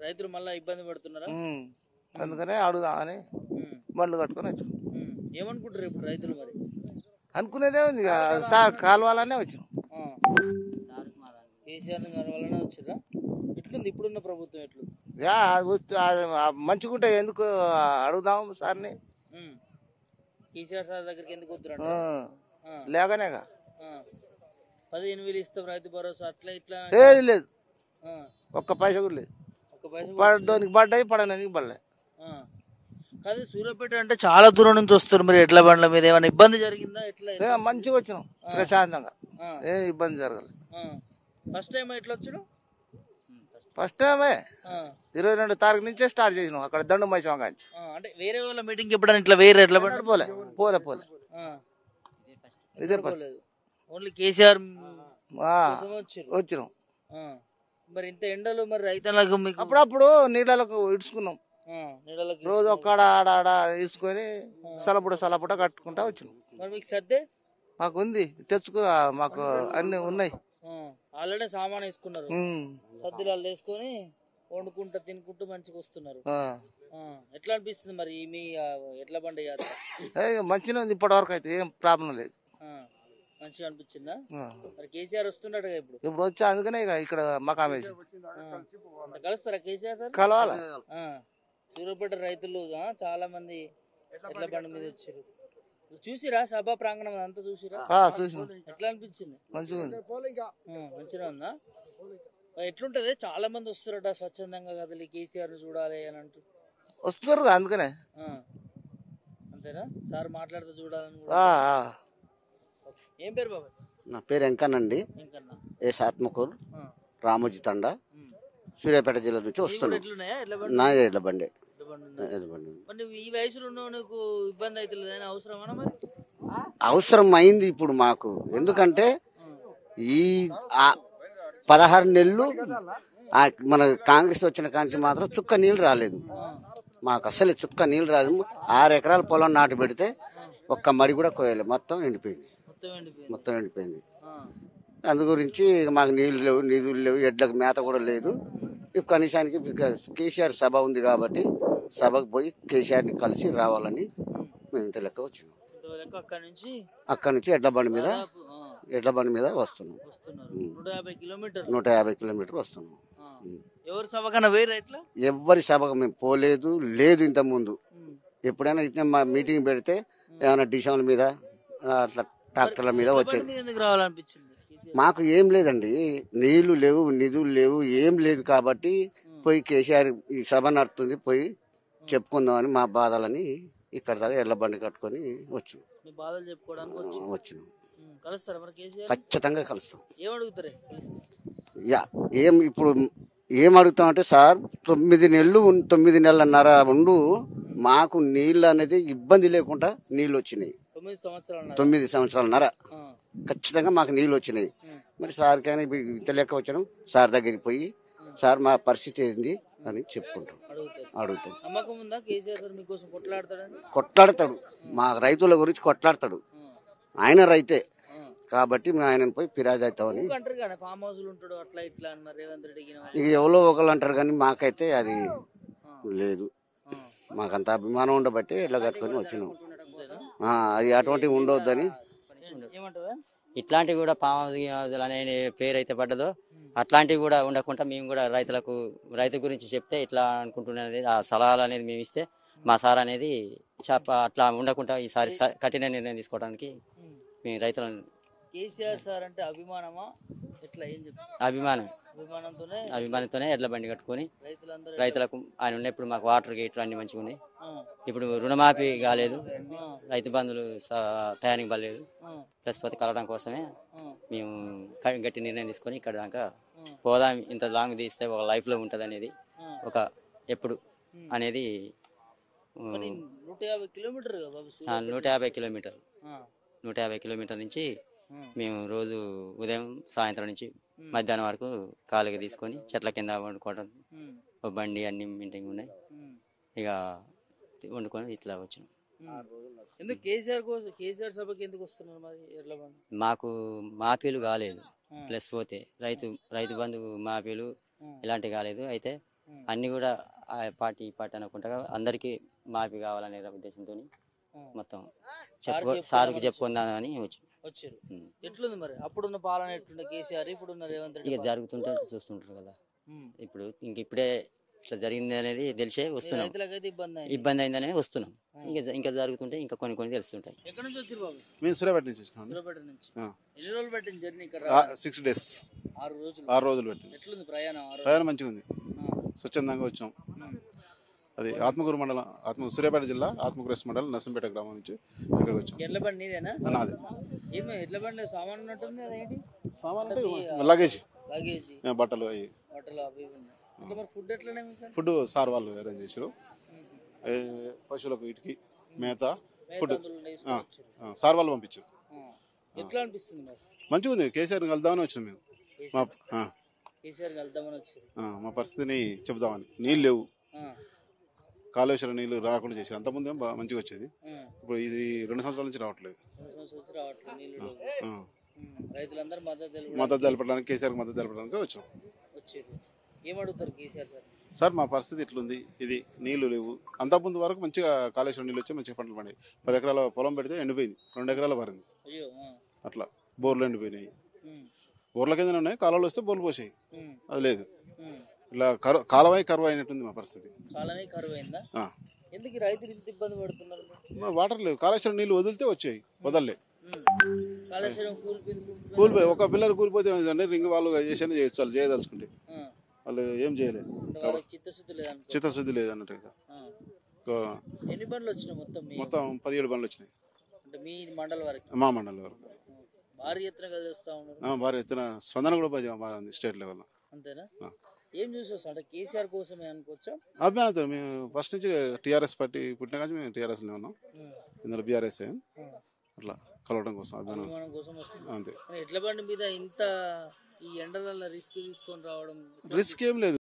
రైతులు మళ్ళా ఇబ్బంది పడుతున్నారా? అందుకనే అడుగుదామని బండ్లు కట్టుకొని వచ్చాం. ఏమనుకుంటారు ఇప్పుడు రైతులు? మరి అనుకునేదే ఉంది, సార్ కాలువాలనే వచ్చాం. కేసీఆర్ కలవాలనే వచ్చారా? ఎట్లుంది ఇప్పుడున్న ప్రభుత్వం? ఎట్లు మంచిగుంటే ఎందుకు అడుగుదాం సార్ని? కేసీఆర్ సార్ దగ్గరికి ఎందుకు వద్దురా? లేకనేగా 15,000 ఇస్తాం రైతు భరోసా అట్లా ఇట్లా ఏది లేదు, ఒక్క పైసా కూడా లేదు. పడడానికి పడ్డాయి, పడడానికి పడలే. కాదు సూర్యాపేట అంటే చాలా దూరం నుంచి వస్తారు, మరి ఎడ్ల బండ్ల మీద ఏమైనా ఇబ్బంది జరిగిందా? ఎట్లా మంచిగా వచ్చినాం ప్రశాంతంగా, ఏ ఇబ్బంది జరగలేదు. ఫస్ట్ టైం ఎట్లా వచ్చాడు? ఫస్ట్ టైమే 22వ తారీఖు నుంచే స్టార్ట్ చేసినాం అక్కడ దండు మైసమ్మ కాంచి. అంటే వేరే వాళ్ళ మీటింగ్ ఎప్పుడైనా ఇట్లా వేరే ఎట్లా పోలే ఇదే ఓన్లీ కేసీఆర్ వచ్చినాం. మరి ఇంత ఎండలు మరి రైతులకు అప్పుడప్పుడు నీళ్ళకు ఇడుచుకున్నాం, రోజు ఒక్కడ ఆడ ఇసుకొని సలపుట కట్టుకుంటా వచ్చినాం. మరి మీకు సర్దే మాకు ఉంది, తెచ్చుకో, మాకు అన్ని ఉన్నాయి. ఆల్రెడీ సామాన్ వేసుకున్నారు, సద్దులాలు వేసుకొని వండుకుంటా తినుకుంటూ మంచిగా వస్తున్నారు. ఎట్లా అనిపిస్తుంది మరి మీ ఎట్ల బండి యాత్ర? మంచిగా ఉంది, ఇప్పటి వరకు అయితే ఏం ప్రాబ్లం లేదు. మంచిగా అనిపించిందా? మరి కేసీఆర్ వస్తున్నాడు ఇప్పుడు వచ్చా, అందుకనే ఇక్కడ మకామేసి కలుస్తారా కేసీఆర్ సార్? కలవాలా? సూర్యాపేట రైతులు చాలా మంది ఎట్ల బండి మీద వచ్చారు. చూసిరా సభా ప్రాంగణం అంతా చూసిరా? చూసిన. ఎట్లా అనిపించింది? మంచిగా ఉంది. మంచిగా ఉందా? ఎట్లుంటది? చాలా మంది వస్తారట స్వచ్ఛందంగా కదిలి కేసీఆర్ చూడాలి అని అంటూ వస్తున్నారు, అందుకనే అంతేనా? సార్ మాట్లాడితే చూడాలని ఆ, కూడా. ఆ. ఏం పేరు బాబాయ్? నా పేరు వెంకన్నండి. ఇంకన్నా ఎస్ ఆత్మకూరు ఆ. రామోజీ తండా సూర్యాపేట జిల్లా నుంచి నీకు కూడా వస్తున్నాం. ఎట్లున్నాయా ఎడ్ల బండి? నా ఎడ్ల బండి ఎడ్ల బండి ఉన్నదా? ఎడ్ల బండి మరి నువ్వు ఈ వయసులో ఉన్నావు, నీకు ఇబ్బంది అవుతుంది అవసరమా మరి? అవసరం అయింది ఇప్పుడు మాకు. ఎందుకంటే ఈ 16 నెలలు మన కాంగ్రెస్ వచ్చిన కాంచి మాత్రం చుక్క నీళ్ళు రాలేదు మాకు. అసలు చుక్క నీళ్ళు రాలేదు. 6 ఎకరాల పొలం నాటు పెడితే ఒక్క మడి కూడా కోయలేదు. మొత్తం ఎండిపోయింది. మొత్తం ఎండిపోయింది. అందు గురించి మాకు నీళ్లు లేవు, నిధులు లేవు, ఎడ్లకు మేత కూడా లేదు. ఇప్పుడు కనీసానికి కేసీఆర్ సభ ఉంది కాబట్టి సభకు పోయి కేసీఆర్ని కలిసి రావాలని మేము ఇంత లెక్క వచ్చినాం. అక్కడి నుంచి ఎడ్ల బండి మీద వస్తున్నాం. 150 కిలోమీటర్లు వస్తున్నాం. ఎవరు సభకన్నా వేరే ఎట్లా? ఎవరి సభకు మేము పోలేదు, లేదు ఇంత ముందు. ఎప్పుడైనా ఇట్లా మా మీటింగ్ పెడితే ఏమైనా డిషన్ల మీద అట్లా ట్రాక్టర్ల మీద వచ్చేది. ఎందుకు రావాలనిపించింది? మాకు ఏం లేదండి, నీళ్లు లేవు, నిధులు లేవు, ఏం లేదు కాబట్టి పోయి కేసీఆర్ ఈ సభ నడుతుంది పోయి చెప్పుకుందామని మా బాధలని ఇక్కడ దాకా ఎడ్ల బండి కట్టుకొని వచ్చినాం. మీ బాధలు చెప్పుకోవడానికి వచ్చినాం. కలుస్తారా మరి కేసీఆర్? ఖచ్చితంగా కలుస్తాం. ఏం అడుగుతారే? ఇప్పుడు ఏం అడుగుతామంటే సార్ 9 నెలలు 9 నెలలన్నర ఉండు మాకు నీళ్ళు అనేది ఇబ్బంది లేకుండా నీళ్ళు వచ్చినాయి. 9 సంవత్సరాలన్నర ఖచ్చితంగా మాకు నీళ్ళు వచ్చినాయి. మరి సార్ కానీ ఇంత లెక్క వచ్చినాం. సార్ దగ్గరికి పోయి సార్ మా పరిస్థితి ఏంది అని చెప్పుకుంటాం, అడుగుతాం. నమ్మకం ఉందా కేసీఆర్ సార్ మీకోసం కొట్లాడతాడని? కొట్లాడతాడు, మా రైతుల గురించి కొట్లాడతాడు. ఆయన రైతే కాబట్టి మేము ఆయనను పోయి ఫిర్యాదు అవుతామని. ఫామ్ హౌస్ ఉంటాడు అట్లా ఇట్లా అని మరి రేవంత్ రెడ్డికి ఇక ఎవరో ఒకళ్ళు అంటారు కానీ మాకైతే అది లేదు. మాకంత అభిమానం ఉండబట్టి ఇట్లా కట్టుకొని వచ్చినాం. అది అటువంటివి ఉండవద్దని. ఇట్లాంటివి కూడా ఫామ్ హౌస్ అనే పేరు అయితే పడ్డదో అట్లాంటివి కూడా ఉండకుండా మేము కూడా రైతు గురించి చెప్తే ఇట్లా అనుకుంటున్నది ఆ సలహాలు అనేది మేము ఇస్తే మా సార్ అనేది అట్లా ఉండకుండా ఈసారి కఠిన నిర్ణయం తీసుకోవడానికి మేము రైతులను. కేసీఆర్ సార్ అంటే అభిమానమా ఎట్లా ఏం చెప్తారు? అభిమానంతోనే ఎడ్ల బండి కట్టుకొని రైతులకు ఆయన ఉన్నప్పుడు మాకు వాటర్ గేట్లు అన్ని మంచిగా ఉన్నాయి. ఇప్పుడు రుణమాఫీ కాలేదు, రైతు బంధువులు టయానికి పడలేదు. ప్లస్ పోతే కలవడం కోసమే మేము గట్టి నిర్ణయం తీసుకొని ఇక్కడ దాకా పోదాం, ఇంత లాంగ్ తీస్తే ఒక లైఫ్ లో ఉంటది అనేది ఒక ఎప్పుడు అనేది 150 కిలోమీటర్ నుంచి మేము రోజు ఉదయం సాయంత్రం నుంచి మధ్యాహ్నం వరకు కాలుగా తీసుకొని చెట్ల కింద వండుకోవడం, బండి అన్ని మీటింగ్ ఉన్నాయి. ఇక వండుకొని ఇట్లా వచ్చినాం. ఎందుకు కేసీఆర్ సభకి ఎందుకు వస్తున్నారు మరి ఎడ్ల బండి? మాకు మాఫీలు కాలేదు, ప్లస్ పోతే రైతు బంధు మాఫీలు ఇలాంటివి కాలేదు. అయితే అన్ని కూడా ఆ పార్టీ అనుకుంటా అందరికీ మాఫీ కావాలనే ఉద్దేశంతో మొత్తం సార్కి చెప్పుకుందామని వచ్చారు. ఎట్లుంది మరి అప్పుడున్న పాలన ఎట్లుండే కేసీఆర్, ఇప్పుడున్న రేవంత్ రెడ్డి? ఇక జరుగుతుంటే చూస్తుంటారు కదా. ఇప్పుడు ఇప్పుడే ఇట్లా జరిగింది అనేది తెలిసే వస్తున్నాం. ఇబ్బంది అయిందనే వస్తున్నాం. ఇంకా జరుగుతుంటే ఇంకా కొన్ని తెలుస్తుంటాయి. ఎక్కడి నుంచి వచ్చారు బాబు? మేము సూర్యాపేట నుంచి వచ్చినాం. ఎన్ని రోజులు పట్టింది జర్నీ ఇక్కడ? 6 days. 6 రోజులు పట్టింది. ఎట్లుంది ప్రయాణం? మంచిగా ఉంది, స్వచ్ఛందంగా వచ్చాం. అది ఆత్మకూరు మండలం, సూర్యాపేట జిల్లా ఆత్మకూరు వెస్ట్ మండలం నర్సంపేట గ్రామం నుంచి ఇక్కడికి వచ్చాం. ఎడ్ల బండి నీదేనా? నాదే. ఏమి ఎడ్ల బండి సామాన్ ఉన్నట్టుంది, అదేంటి? సామాన్ లగేజ్, బట్టలు అవి. ఫుడ్ ఎట్లనే? ఫుడ్ సార్ వాళ్ళు అరేంజ్ చేశారు. పశువులకు వీటికి మేత ఫుడ్ సార్ వాళ్ళు పంపించారు. ఎట్లా అనిపిస్తుంది మరి? మంచిగా ఉంది. కేసీఆర్ కలుద్దామని వచ్చినాం మేము. మా పరిస్థితిని చెప్దామని. నీళ్ళు లేవు, కాళేశ్వరం నీళ్లు రాకుండా చేశారు. అంతకుముందు మంచిగా వచ్చేది, ఇప్పుడు ఇది 2 సంవత్సరాల నుంచి రావట్లేదు. మద్దతు తెలపడానికి, కేసీఆర్ మద్దతు తెలపడానికి వచ్చాం. సార్ మా పరిస్థితి ఇట్లుంది, ఇది నీళ్లు లేవు. అంతకుముందు వరకు మంచిగా కాళేశ్వరం నీళ్ళు వచ్చి మంచిగా పంటలు పండాయి. 10 ఎకరాల పొలం పెడితే ఎండిపోయింది, 2 ఎకరాల పరింది. అట్లా బోర్లు ఎండిపోయినాయి. బోర్ల కింద ఉన్నాయి, కాలువలు వస్తే బోర్లు పోసాయి. అది లేదు. ఇలా కాలమై కరువు అయినట్టుంది మా పరిస్థితి. వాటర్ లేవు, కాళేశ్వరం నీళ్లు వదిలితే వచ్చాయి, వదలలే. కూలిపోయి ఒక పిల్లలు కూలిపోతే రింగ్ వాళ్ళు చేసేనే చేయొచ్చు, వాళ్ళు చేయదలుచుకుంటే. వాళ్ళు ఏం చేయలేదు, చిత్తశుద్ధి లేదన్నట్టు. ఎన్ని బండ్లు వచ్చినాయి మొత్తం మొత్తం 17 బండ్లు వచ్చినాయి అంటే మీ మండల వరకు మా మండలం వరకు. భారీ ఎత్తున కలుస్తా ఉన్నారు భారీ ఎత్తున స్పందన కూడా బాగా ఉంది స్టేట్ లెవెల్లో. అంతేనా ఏం చూసి వస్తా అంటే కేసీఆర్ కోసమే అనుకోవచ్చా? అభిమానంతో మేము ఫస్ట్ నుంచి టీఆర్ఎస్ పార్టీ పుట్టిన కానీ మేము టీఆర్ఎస్ లో ఉన్నాం, ఇందులో బీఆర్ఎస్ అట్లా కలవడం కోసం అభిమానం కోసం వస్తుంది. అంతే. ఎడ్ల బండి మీద ఇంత ఈ ఎండలలో రిస్క్ తీసుకొని రావడం రిస్క్ ఏం లేదు.